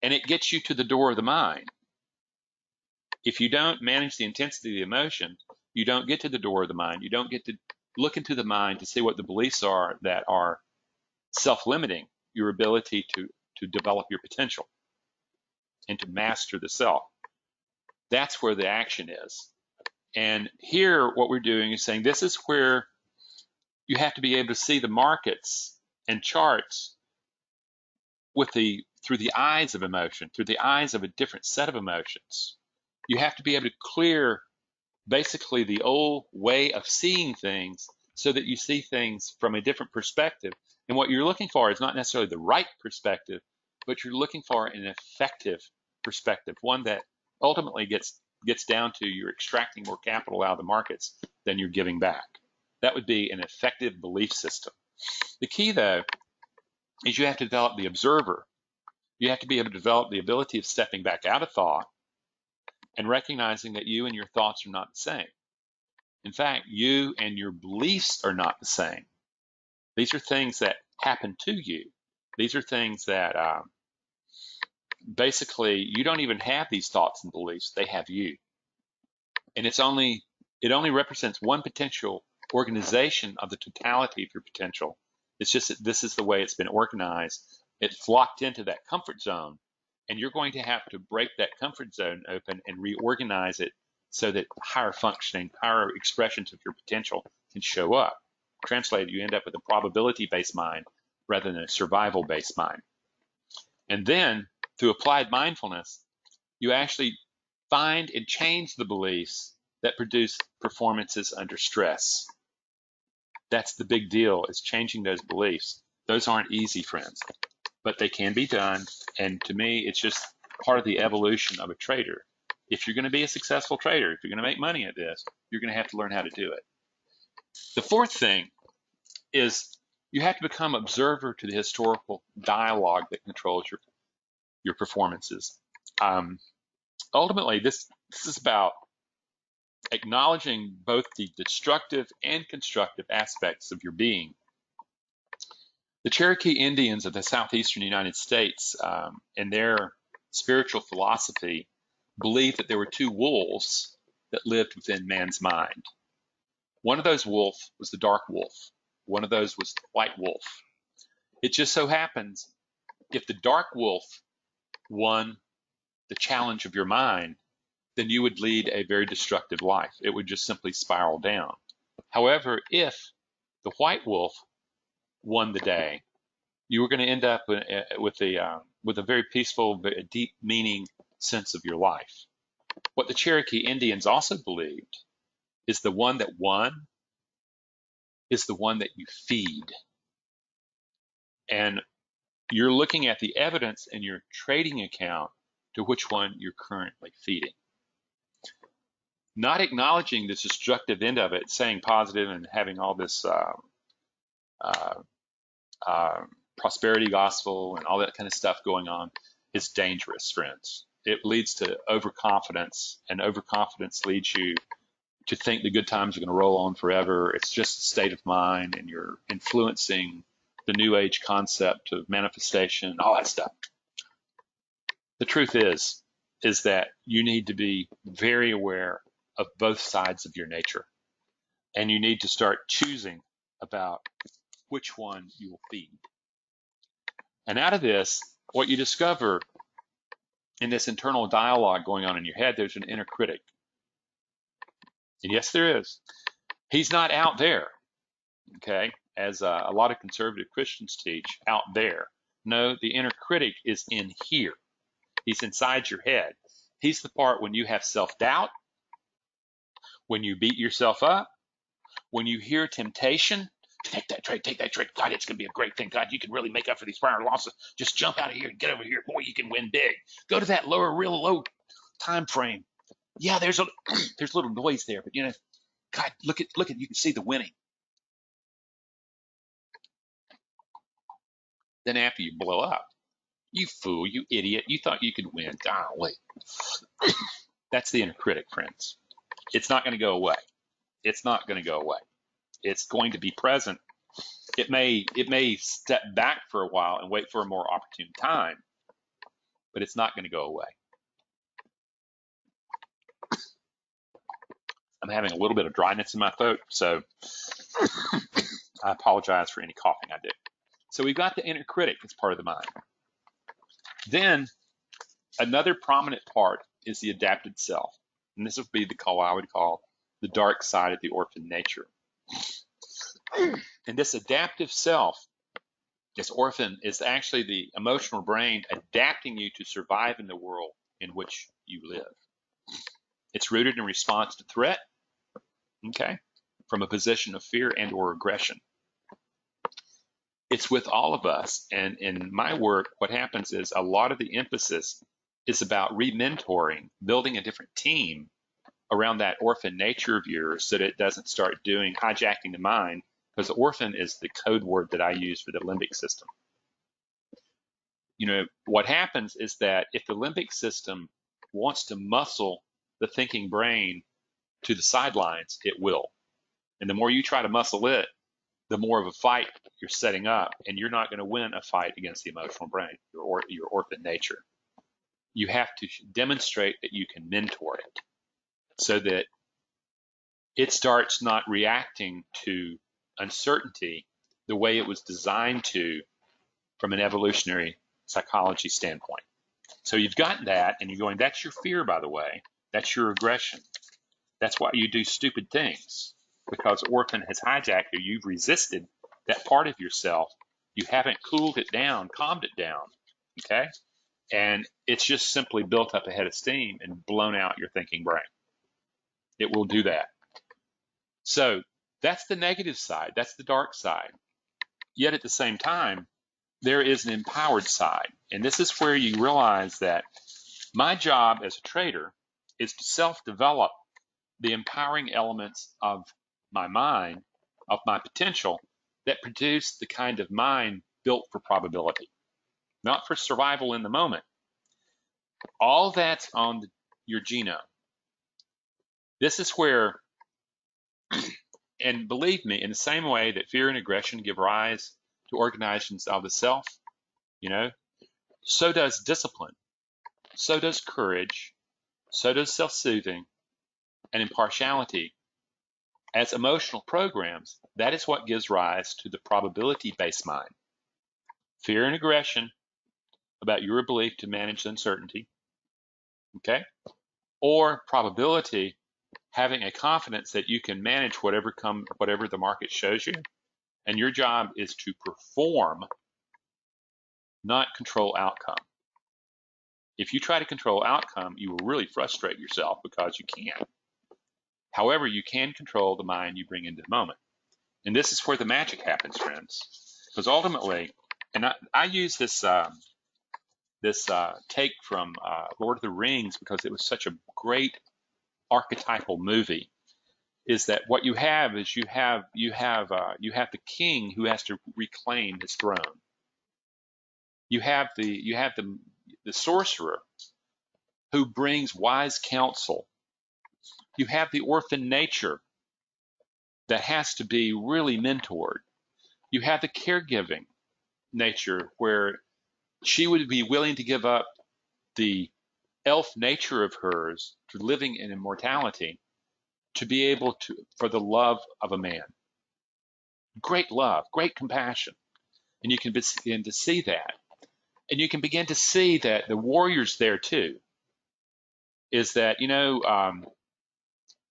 and it gets you to the door of the mind. If you don't manage the intensity of the emotion, you don't get to the door of the mind. You don't get to look into the mind to see what the beliefs are that are self-limiting your ability to develop your potential and to master the self. That's where the action is. And here, what we're doing is saying this is where you have to be able to see the markets and charts with the through the eyes of emotion, through the eyes of a different set of emotions. You have to be able to clear basically the old way of seeing things so that you see things from a different perspective. And what you're looking for is not necessarily the right perspective, but you're looking for an effective perspective, one that ultimately gets down to you're extracting more capital out of the markets than you're giving back. That would be an effective belief system. The key, though, is you have to develop the observer. You have to be able to develop the ability of stepping back out of thought and recognizing that you and your thoughts are not the same. In fact, you and your beliefs are not the same. These are things that happen to you. These are things that basically you don't even have these thoughts and beliefs. They have you. And it only represents one potential organization of the totality of your potential. It's just that this is the way it's been organized. It's locked into that comfort zone. And you're going to have to break that comfort zone open and reorganize it so that higher functioning, higher expressions of your potential can show up. Translated, you end up with a probability-based mind rather than a survival-based mind. And then, through applied mindfulness, you actually find and change the beliefs that produce performances under stress. That's the big deal, is changing those beliefs. Those aren't easy, friends, but they can be done. And to me, it's just part of the evolution of a trader. If you're going to be a successful trader, if you're going to make money at this, you're going to have to learn how to do it. The fourth thing is you have to become observer to the historical dialogue that controls your performances. Ultimately, this is about acknowledging both the destructive and constructive aspects of your being. The Cherokee Indians of the southeastern United States, in their spiritual philosophy, believed that there were two wolves that lived within man's mind. One of those wolves was the dark wolf. One of those was the white wolf. It just so happens, if the dark wolf won the challenge of your mind, then you would lead a very destructive life. It would just simply spiral down. However, if the white wolf won the day, you were going to end up with a very peaceful, very deep meaning sense of your life. What the Cherokee Indians also believed is the one that won is the one that you feed. And you're looking at the evidence in your trading account to which one you're currently feeding. Not acknowledging the destructive end of it, saying positive and having all this prosperity gospel and all that kind of stuff going on is dangerous, friends. It leads to overconfidence, and overconfidence leads you to think the good times are going to roll on forever. It's just a state of mind, and you're influencing the new age concept of manifestation, all that stuff. The truth is that you need to be very aware of both sides of your nature, and you need to start choosing about which one you will feed. And out of this, what you discover in this internal dialogue going on in your head, there's an inner critic. And yes, there is. He's not out there, okay, as a lot of conservative Christians teach, out there. No, the inner critic is in here. He's inside your head. He's the part when you have self-doubt, when you beat yourself up, when you hear temptation, take that trade. God, it's going to be a great thing. God, you can really make up for these prior losses. Just jump out of here and get over here. Boy, you can win big. Go to that real low time frame. Yeah, there's little noise there, but God, look at, you can see the winning. Then after you blow up, you fool, you idiot, you thought you could win. Golly. That's the inner critic, friends. It's not going to go away. It's not going to go away. It's going to be present. It may step back for a while and wait for a more opportune time, but it's not going to go away. I'm having a little bit of dryness in my throat, so I apologize for any coughing I do. So we've got the inner critic as part of the mind. Then another prominent part is the adapted self. And this would be I would call the dark side of the orphan nature. And this adaptive self This orphan is actually the emotional brain adapting you to survive in the world in which you live. It's rooted in response to threat, okay, from a position of fear and or aggression. It's with all of us. And in my work, what happens is a lot of the emphasis is about re-mentoring, building a different team around that orphan nature of yours so that it doesn't start hijacking the mind, because the orphan is the code word that I use for the limbic system. You know, what happens is that if the limbic system wants to muscle the thinking brain to the sidelines, it will. And the more you try to muscle it, the more of a fight you're setting up, and you're not going to win a fight against the emotional brain, your orphan nature. You have to demonstrate that you can mentor it so that it starts not reacting to uncertainty the way it was designed to from an evolutionary psychology standpoint. So you've got that, and you're going, that's your fear, by the way. That's your aggression. That's why you do stupid things, because orphan has hijacked you. You've resisted that part of yourself. You haven't cooled it down, calmed it down, okay? And it's just simply built up a head of steam and blown out your thinking brain. It will do that. So that's the negative side. That's the dark side. Yet at the same time, there is an empowered side. And this is where you realize that my job as a trader is to self-develop the empowering elements of my mind, of my potential, that produce the kind of mind built for probability, not for survival in the moment. All that's on your genome. This is where, and believe me, in the same way that fear and aggression give rise to organizations of the self, you know, so does discipline, so does courage, so does self-soothing and impartiality. As emotional programs, that is what gives rise to the probability-based mind. Fear and aggression about your belief to manage uncertainty, okay? Or probability, having a confidence that you can manage whatever the market shows you, and your job is to perform, not control outcome. If you try to control outcome, you will really frustrate yourself because you can't. However, you can control the mind you bring into the moment. And this is where the magic happens, friends. Because ultimately, and I use this take from Lord of the Rings because it was such a great archetypal movie, is that what you have is you have the king who has to reclaim his throne. You have the sorcerer who brings wise counsel. You have the orphan nature that has to be really mentored. You have the caregiving nature where she would be willing to give up the elf nature of hers to living in immortality to be able to, for the love of a man. Great love, great compassion. And you can begin to see that. And you can begin to see that the warriors there too, is that,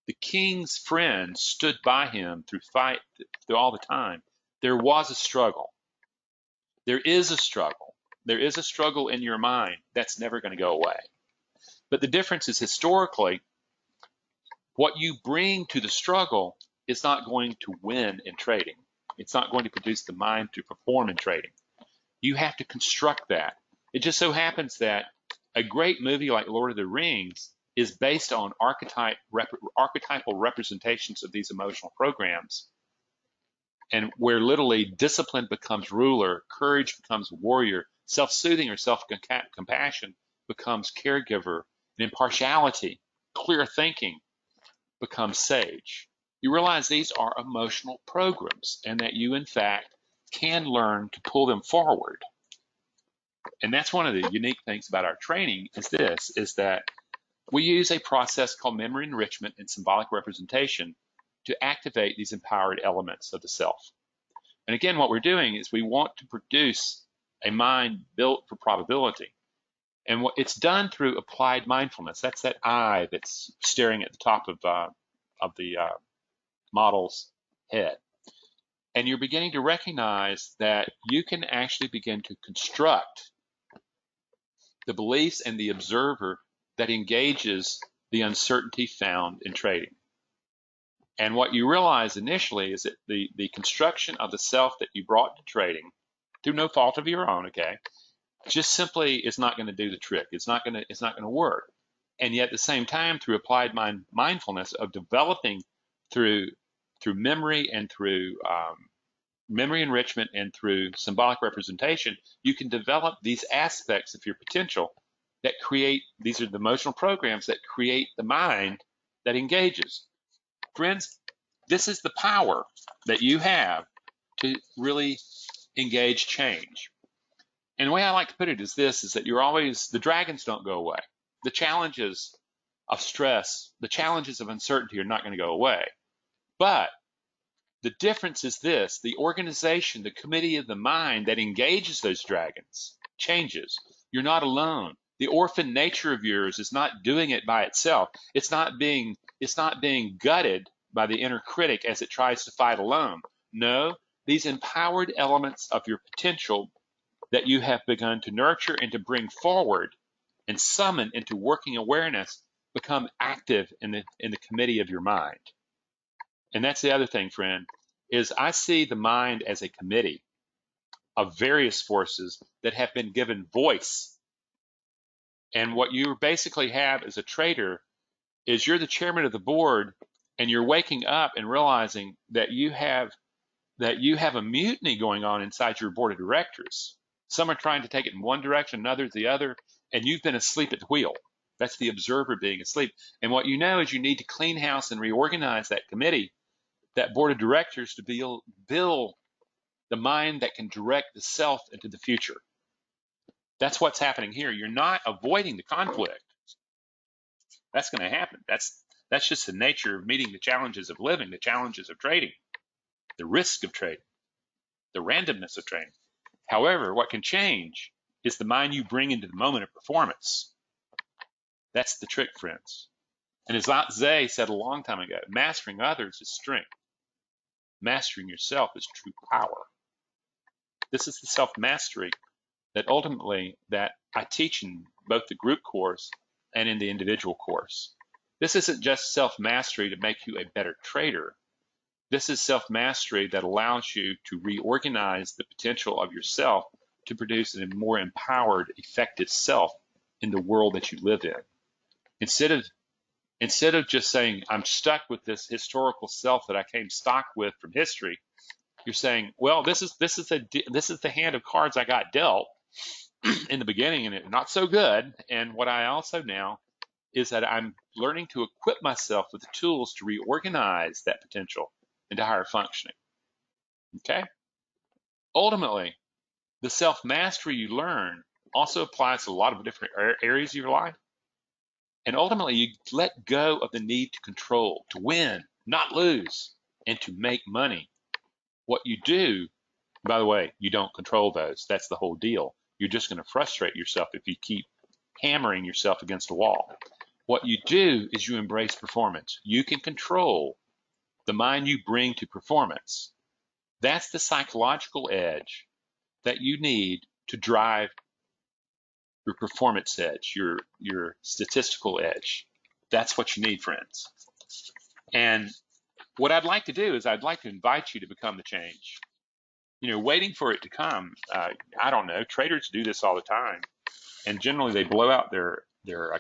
the king's friends stood by him through all the time. There was a struggle. There is a struggle. There is a struggle in your mind that's never going to go away. But the difference is historically, what you bring to the struggle is not going to win in trading. It's not going to produce the mind to perform in trading. You have to construct that. It just so happens that a great movie like Lord of the Rings is based on archetypal representations of these emotional programs, and where literally discipline becomes ruler, courage becomes warrior, self-soothing or self-compassion becomes caregiver, and impartiality, clear thinking, becomes sage. You realize these are emotional programs and that you, in fact, can learn to pull them forward. And that's one of the unique things about our training is that we use a process called memory enrichment and symbolic representation to activate these empowered elements of the self. And again, what we're doing is we want to produce a mind built for probability. And it's done through applied mindfulness. That's that eye that's staring at the top of the model's head. And you're beginning to recognize that you can actually begin to construct the beliefs and the observer that engages the uncertainty found in trading. And what you realize initially is that the construction of the self that you brought to trading, through no fault of your own, okay, just simply is not going to do the trick. It's not going to work. And yet at the same time, through applied mindfulness of developing through memory and through memory enrichment and through symbolic representation, you can develop these aspects of your potential that create, these are the emotional programs that create the mind that engages. Friends, this is the power that you have to really engage change. And the way I like to put it is this, is that you're always, the dragons don't go away. The challenges of stress, the challenges of uncertainty are not going to go away. But the difference is this, the organization, the committee of the mind that engages those dragons changes. You're not alone. The orphan nature of yours is not doing it by itself. It's not being gutted by the inner critic as it tries to fight alone. No, these empowered elements of your potential that you have begun to nurture and to bring forward and summon into working awareness become active in the committee of your mind. And that's the other thing, friend, is I see the mind as a committee of various forces that have been given voice. And what you basically have as a trader is you're the chairman of the board, and you're waking up and realizing that you have a mutiny going on inside your board of directors. Some are trying to take it in one direction, others the other, and you've been asleep at the wheel. That's the observer being asleep. And what you know is you need to clean house and reorganize that committee, that board of directors, to build the mind that can direct the self into the future. That's what's happening here. You're not avoiding the conflict. That's going to happen. That's just the nature of meeting the challenges of living, the challenges of trading, the risk of trading, the randomness of trading. However, what can change is the mind you bring into the moment of performance. That's the trick, friends. And as Lao Tzu said a long time ago, mastering others is strength. Mastering yourself is true power. This is the self-mastery that ultimately that I teach in both the group course and in the individual course. This isn't just self-mastery to make you a better trader. This is self-mastery that allows you to reorganize the potential of yourself to produce a more empowered, effective self in the world that you live in. Instead of just saying, I'm stuck with this historical self that I came stock with from history, you're saying, well, this is the hand of cards I got dealt in the beginning, and it's not so good. And what I also now is that I'm learning to equip myself with the tools to reorganize that potential into higher functioning. Okay? Ultimately, the self-mastery you learn also applies to a lot of different areas of your life. And ultimately, you let go of the need to control, to win, not lose, and to make money. What you do, by the way, you don't control those. That's the whole deal. You're just going to frustrate yourself if you keep hammering yourself against a wall. What you do is you embrace performance. You can control the mind you bring to performance. That's the psychological edge that you need to drive your performance edge, your statistical edge. That's what you need, friends. And what I'd like to do is I'd like to invite you to become the change. You know, waiting for it to come, I don't know, traders do this all the time. And generally they blow out their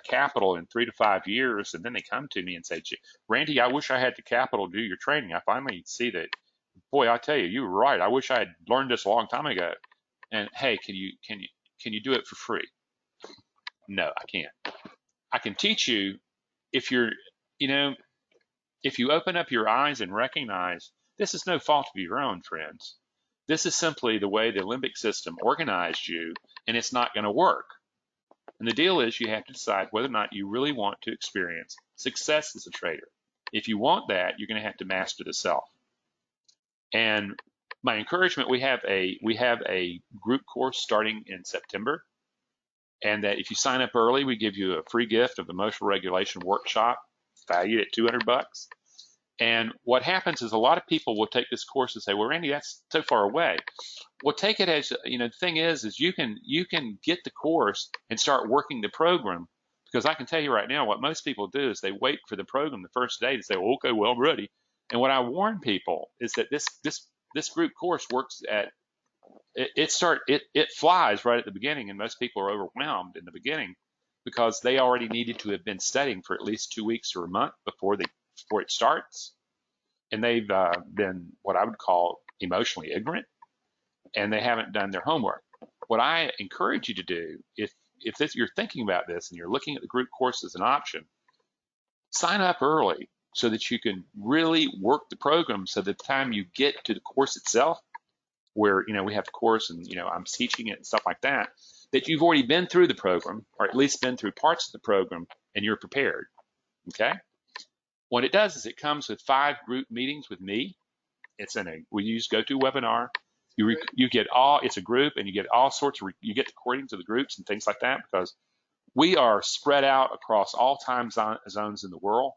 capital in 3 to 5 years, and then they come to me and say, Randy, I wish I had the capital to do your training. I finally see that, boy, I tell you, you were right. I wish I had learned this a long time ago. And hey, can you do it for free? No, I can't. I can teach you if if you open up your eyes and recognize this is no fault of your own, friends. This is simply the way the limbic system organized you, and it's not going to work. And the deal is you have to decide whether or not you really want to experience success as a trader. If you want that, you're going to have to master the self. And my encouragement, we have a group course starting in September, and that if you sign up early, we give you a free gift of emotional regulation workshop valued at $200. And what happens is a lot of people will take this course and say, well, Randy, that's so far away. Well, take it as, the thing is you can get the course and start working the program, because I can tell you right now, what most people do is they wait for the program the first day to say, well, okay, well, I'm ready. And what I warn people is that this group course works at, it flies right at the beginning, and most people are overwhelmed in the beginning because they already needed to have been studying for at least 2 weeks or a month before it starts, and they've been what I would call emotionally ignorant, and they haven't done their homework. What I encourage you to do, if you're thinking about this and you're looking at the group course as an option, sign up early so that you can really work the program, so that the time you get to the course itself, where we have the course and I'm teaching it and stuff like that, that you've already been through the program, or at least been through parts of the program, and you're prepared. Okay. What it does is it comes with 5 group meetings with me. We use GoToWebinar. You get it's a group, and you get all sorts of, you get the recordings of the groups and things like that, because we are spread out across all time zones in the world.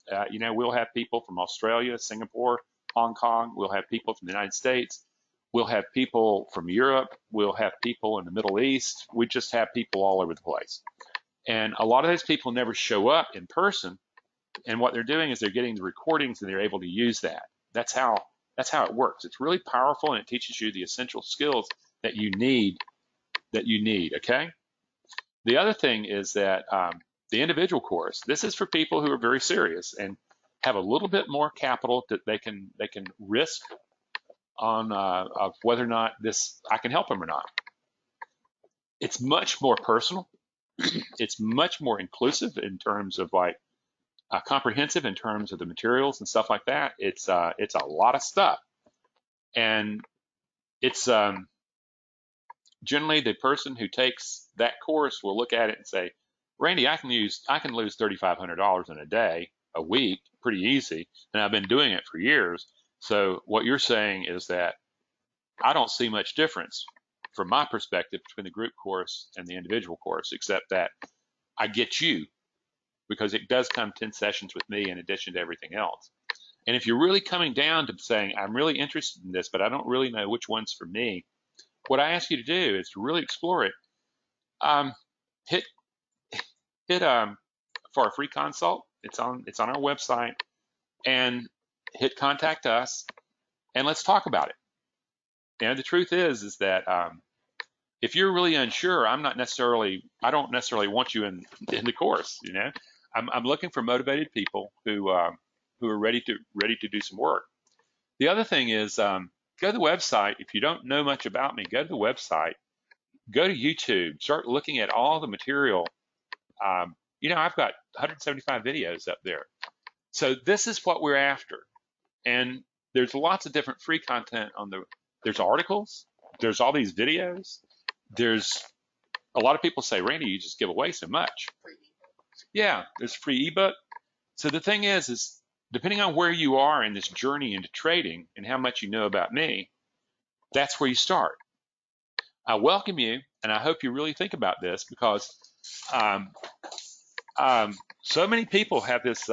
We'll have people from Australia, Singapore, Hong Kong. We'll have people from the United States. We'll have people from Europe. We'll have people in the Middle East. We just have people all over the place. And a lot of those people never show up in person. And what they're doing is they're getting the recordings, and they're able to use that. That's how it works. It's really powerful, and it teaches you the essential skills that you need. Okay. The other thing is that the individual course, this is for people who are very serious and have a little bit more capital that they can risk on of whether or not I can help them or not. It's much more personal. It's much more inclusive in terms of comprehensive in terms of the materials and stuff like that. It's a lot of stuff, and it's generally the person who takes that course will look at it and say, Randy, I can lose $3,500 in a week, pretty easy, and I've been doing it for years. So what you're saying is that I don't see much difference from my perspective between the group course and the individual course, except that I get you, because it does come 10 sessions with me in addition to everything else. And if you're really coming down to saying, I'm really interested in this, but I don't really know which one's for me, what I ask you to do is to really explore it. Hit for a free consult. It's on our website, and hit contact us, and let's talk about it. And the truth is that if you're really unsure, I don't necessarily want you in the course. I'm looking for motivated people who are ready to do some work. The other thing is, go to the website. If you don't know much about me, go to the website, go to YouTube, start looking at all the material. I've got 175 videos up there. So this is what we're after. And there's lots of different free content there's articles, there's all these videos. There's a lot of people say, Randy, you just give away so much. Yeah, there's a free ebook. So the thing is depending on where you are in this journey into trading and how much you know about me, that's where you start. I welcome you, and I hope you really think about this, because so many people have this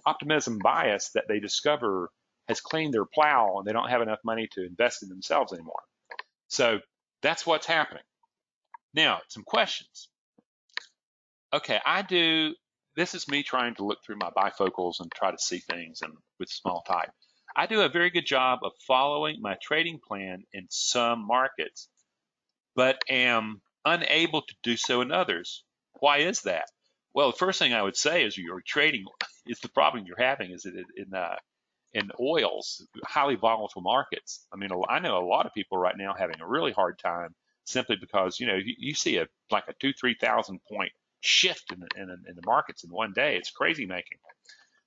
optimism bias that they discover has claimed their plow, and they don't have enough money to invest in themselves anymore. So that's what's happening. Now, some questions. Okay, this is me trying to look through my bifocals and try to see things with small type. I do a very good job of following my trading plan in some markets, but am unable to do so in others. Why is that? Well, the first thing I would say is your trading is the problem you're having is in oils, highly volatile markets. I mean, I know a lot of people right now having a really hard time simply because you see a 2,000-3,000 point shift in the markets in one day. It's crazy making.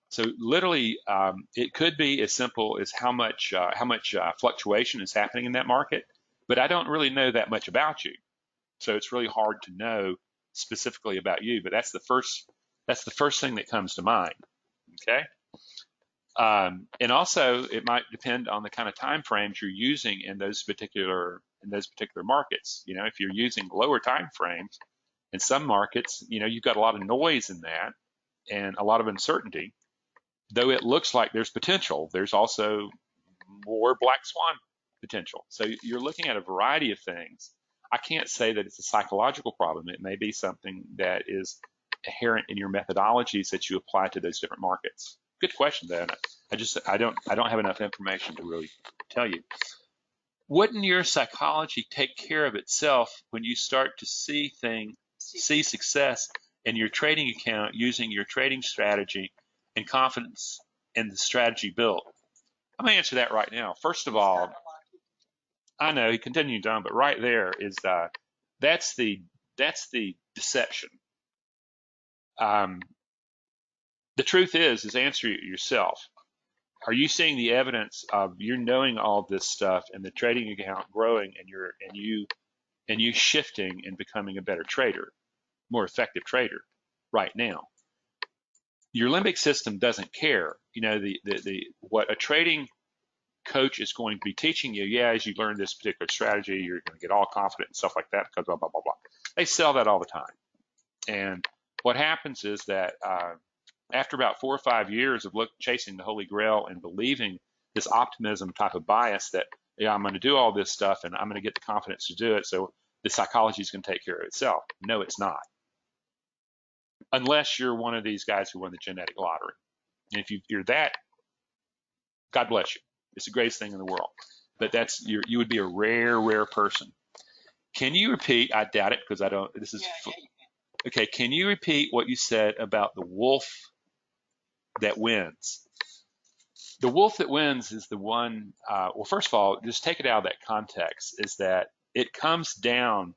So literally, it could be as simple as how much fluctuation is happening in that market. But I don't really know that much about you, so it's really hard to know specifically about you. But that's the first thing that comes to mind. Okay. And also, it might depend on the kind of time frames you're using in those particular markets. If you're using lower time frames in some markets, you've got a lot of noise in that and a lot of uncertainty. though it looks like there's potential, there's also more black swan potential. So you're looking at a variety of things. I can't say that it's a psychological problem. It may be something that is inherent in your methodologies that you apply to those different markets. Good question, though. I don't have enough information to really tell you. Wouldn't your psychology take care of itself when you start to see success in your trading account using your trading strategy and confidence in the strategy built? I'm going to answer that right now. First of all, I know he continued on, but right there is that's the deception. The truth is answer it yourself. Are you seeing the evidence of you knowing all this stuff and the trading account growing and you shifting and becoming a better trader, more effective trader right now? Your limbic system doesn't care. You know, the what a trading coach is going to be teaching you, as you learn this particular strategy, you're going to get all confident and stuff like that because blah, blah, blah, blah. They sell that all the time. And what happens is that after about 4 or 5 years of chasing the Holy Grail and believing this optimism type of bias that, I'm going to do all this stuff and I'm going to get the confidence to do it, so the psychology is going to take care of itself. No, it's not. Unless you're one of these guys who won the genetic lottery. And if you're that, God bless you. It's the greatest thing in the world. But you would be a rare person. Can you repeat? I doubt it because I don't. This is okay. Can you repeat what you said about the wolf that wins? The wolf that wins is the one. Well, first of all, just take it out of that context. Is that it comes down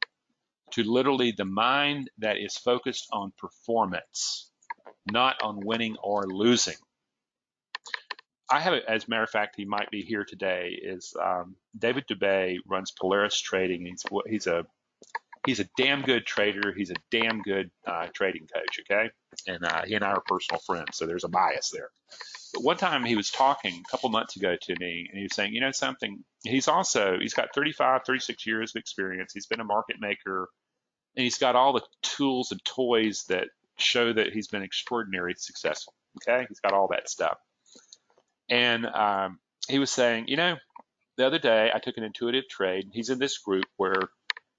to literally the mind that is focused on performance, not on winning or losing. I have, as a matter of fact, he might be here today. Is David Dubay runs Polaris Trading. He's a damn good trader. He's a damn good trading coach. Okay, and he and I are personal friends, so there's a bias there. But one time he was talking a couple months ago to me, and he was saying, you know something? He's got 35, 36 years of experience. He's been a market maker, and he's got all the tools and toys that show that he's been extraordinarily successful. Okay, he's got all that stuff. And he was saying, the other day I took an intuitive trade. He's in this group where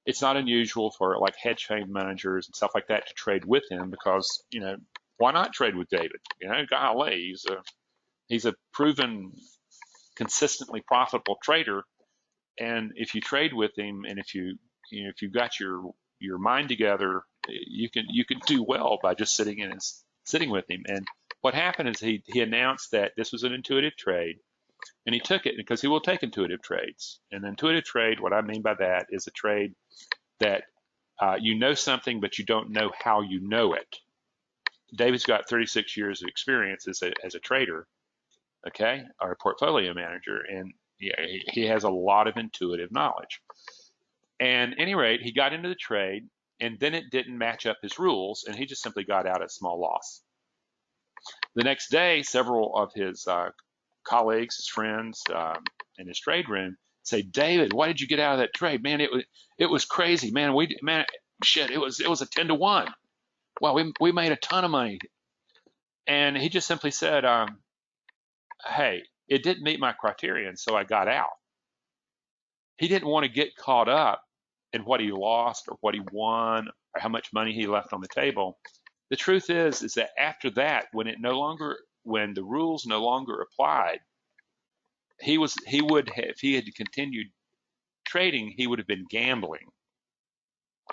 it's not unusual for like hedge fund managers and stuff like that to trade with him because, why not trade with David? Golly, he's a proven, consistently profitable trader. And if you trade with him and if you've got your mind together, you can do well by just sitting with him. And what happened is he announced that this was an intuitive trade, and he took it because he will take intuitive trades. An intuitive trade, what I mean by that, is a trade that you know something, but you don't know how you know it. David's got 36 years of experience as a trader, okay, or a portfolio manager, and he has a lot of intuitive knowledge. And at any rate, he got into the trade, and then it didn't match up his rules, and he just simply got out at small loss. The next day, several of his colleagues, his friends in his trade room say, David, why did you get out of that trade? Man, it was crazy. Man, it was a 10-to-1. Wow, we made a ton of money. And he just simply said, hey, it didn't meet my criterion, so I got out. He didn't want to get caught up in what he lost or what he won or how much money he left on the table. The truth is that after that, when the rules no longer applied, if he had continued trading, he would have been gambling.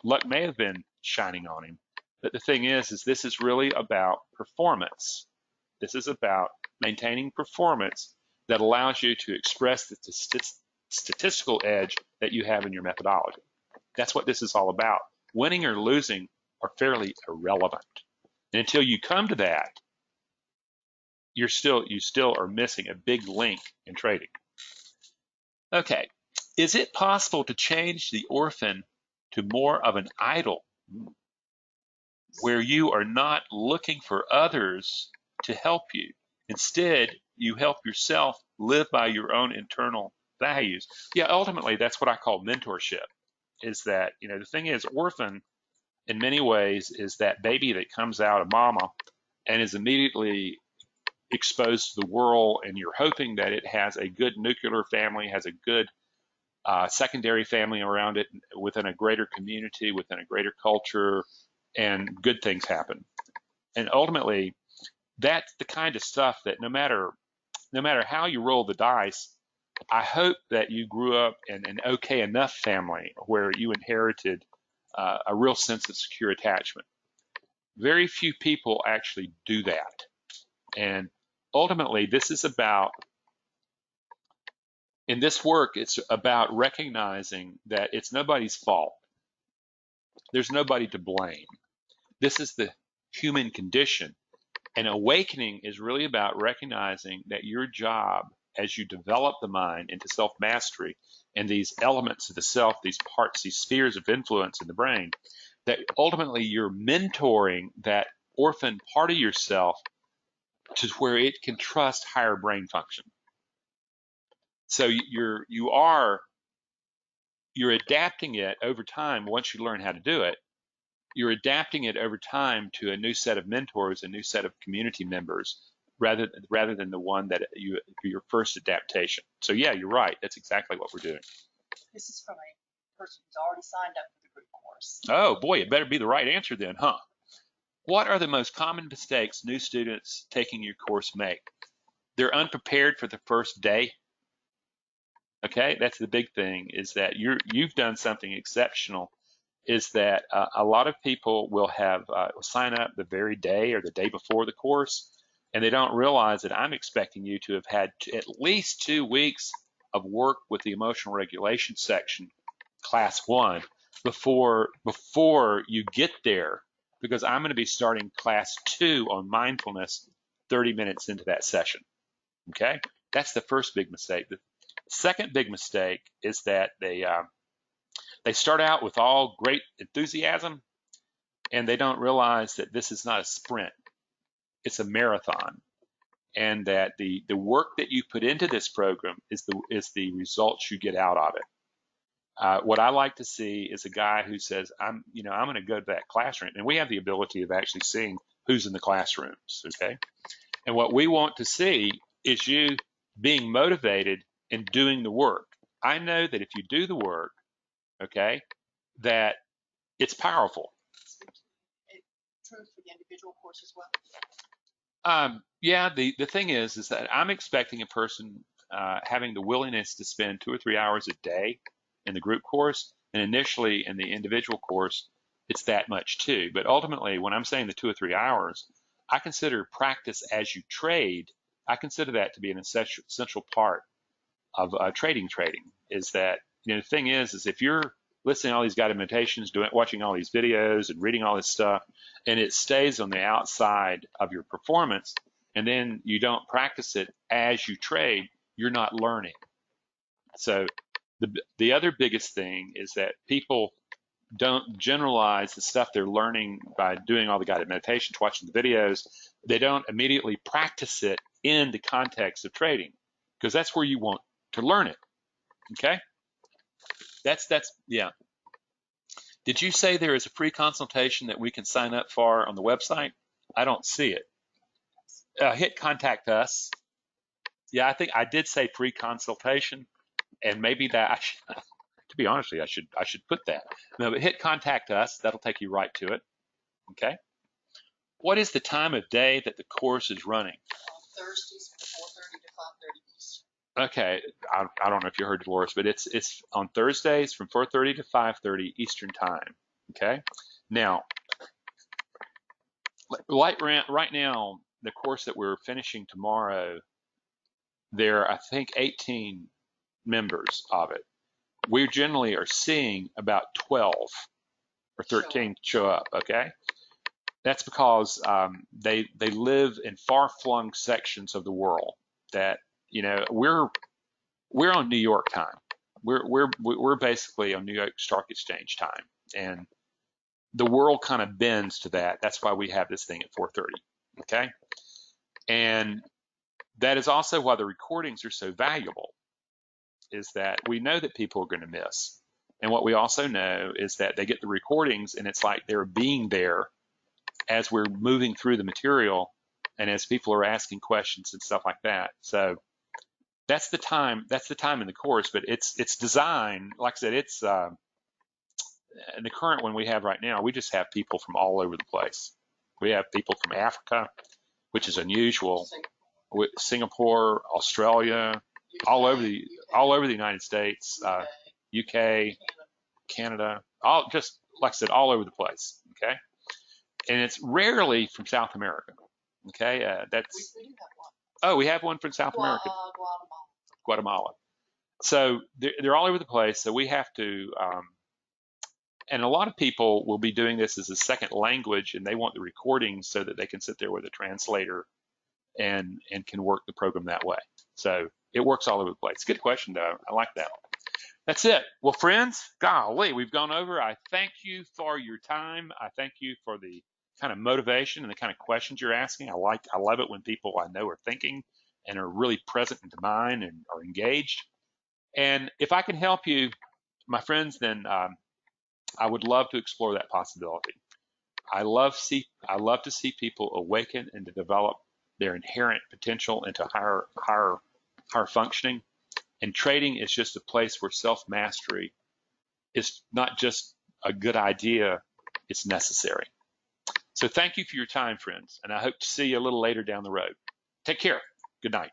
Luck may have been shining on him, but the thing is this is really about performance. This is about maintaining performance that allows you to express the statistical edge that you have in your methodology. That's what this is all about. Winning or losing are fairly irrelevant. And until you come to that, you still are missing a big link in trading. Okay, is it possible to change the orphan to more of an idol where you are not looking for others to help you? Instead, you help yourself live by your own internal values. Yeah, ultimately, that's what I call mentorship, is that, the thing is, orphan, in many ways, is that baby that comes out of mama and is immediately exposed to the world, and you're hoping that it has a good nuclear family, has a good secondary family around it, within a greater community, within a greater culture, and good things happen. And ultimately, that's the kind of stuff that no matter how you roll the dice, I hope that you grew up in an okay enough family where you inherited a real sense of secure attachment. Very few people actually do that. And ultimately, this is about, in this work, it's about recognizing that it's nobody's fault. There's nobody to blame. This is the human condition. And awakening is really about recognizing that your job, as you develop the mind into self-mastery and these elements of the self, these parts, these spheres of influence in the brain, that ultimately you're mentoring that orphan part of yourself to where it can trust higher brain function. So you're adapting it over time. Once you learn how to do it, you're adapting it over time to a new set of mentors, a new set of community members, rather than the one that your first adaptation. So yeah, you're right. That's exactly what we're doing. This is from a person who's already signed up for the group course. Oh boy, it better be the right answer then, huh? What are the most common mistakes new students taking your course make? They're unprepared for the first day. Okay, that's the big thing, is that you've done something exceptional, is that a lot of people will have sign up the very day or the day before the course, and they don't realize that I'm expecting you to have had at least 2 weeks of work with the emotional regulation section, class 1, before you get there, because I'm going to be starting class 2 on mindfulness 30 minutes into that session. Okay, that's the first big mistake. The second big mistake is that they start out with all great enthusiasm, and they don't realize that this is not a sprint, it's a marathon, and that the work that you put into this program is the results you get out of it. What I like to see is a guy who says, I'm going to go to that classroom, and we have the ability of actually seeing who's in the classrooms, okay? And what we want to see is you being motivated and doing the work. I know that if you do the work, okay, that it's powerful. It's true for the individual course as well. Yeah, the thing is that I'm expecting a person having the willingness to spend 2 or 3 hours a day in the group course, and initially in the individual course, it's that much too. But ultimately, when I'm saying the 2 or 3 hours, I consider practice as you trade. I consider that to be an essential part of trading. Is that, the thing is if you're listening to all these guided meditations, watching all these videos and reading all this stuff, and it stays on the outside of your performance, and then you don't practice it as you trade, you're not learning. So the other biggest thing is that people don't generalize the stuff they're learning by doing all the guided meditations, watching the videos. They don't immediately practice it in the context of trading, because that's where you want to learn it. Okay? That's yeah. Did you say there is a free consultation that we can sign up for on the website? I don't see it. Hit contact us. Yeah, I think I did say free consultation, and maybe that to be honest with you, I should put that. No, but hit contact us. That'll take you right to it. Okay. What is the time of day that the course is running? On Thursdays from 4:30 to 5:30 Eastern. Okay, I don't know if you heard Dolores, but it's on Thursdays from 4:30 to 5:30 Eastern time. Okay. Now, right now, the course that we're finishing tomorrow, there are, I think, 18 members of it. We generally are seeing about 12 or 13 show up. Okay. That's because they live in far-flung sections of the world that, we're on New York time. We're basically on New York Stock Exchange time, and the world kind of bends to that. That's why we have this thing at 4:30. Okay, and that is also why the recordings are so valuable. Is that we know that people are going to miss, and what we also know is that they get the recordings, and it's like they're being there as we're moving through the material, and as people are asking questions and stuff like that. So that's the time in the course, but it's designed, like I said, it's in the current one we have right now, we just have people from all over the place. We have people from Africa, which is unusual, with Singapore, Australia, all over the United States, UK, Canada, all, just like I said, all over the place. Okay, and it's rarely from South America. Okay, that's We do have one. oh, we have one from South America, Guatemala. So they're all over the place. So we have to, and a lot of people will be doing this as a second language, and they want the recordings so that they can sit there with a translator and can work the program that way. So it works all over the place. Good question, though. I like that. That's it. Well, friends, golly, we've gone over. I thank you for your time. I thank you for the kind of motivation and the kind of questions you're asking. I love it when people I know are thinking and are really present into mine and are engaged. And if I can help you, my friends, then I would love to explore that possibility. I love to see people awaken and to develop their inherent potential into higher functioning. And trading is just a place where self-mastery is not just a good idea, it's necessary. So thank you for your time, friends, and I hope to see you a little later down the road. Take care. Good night.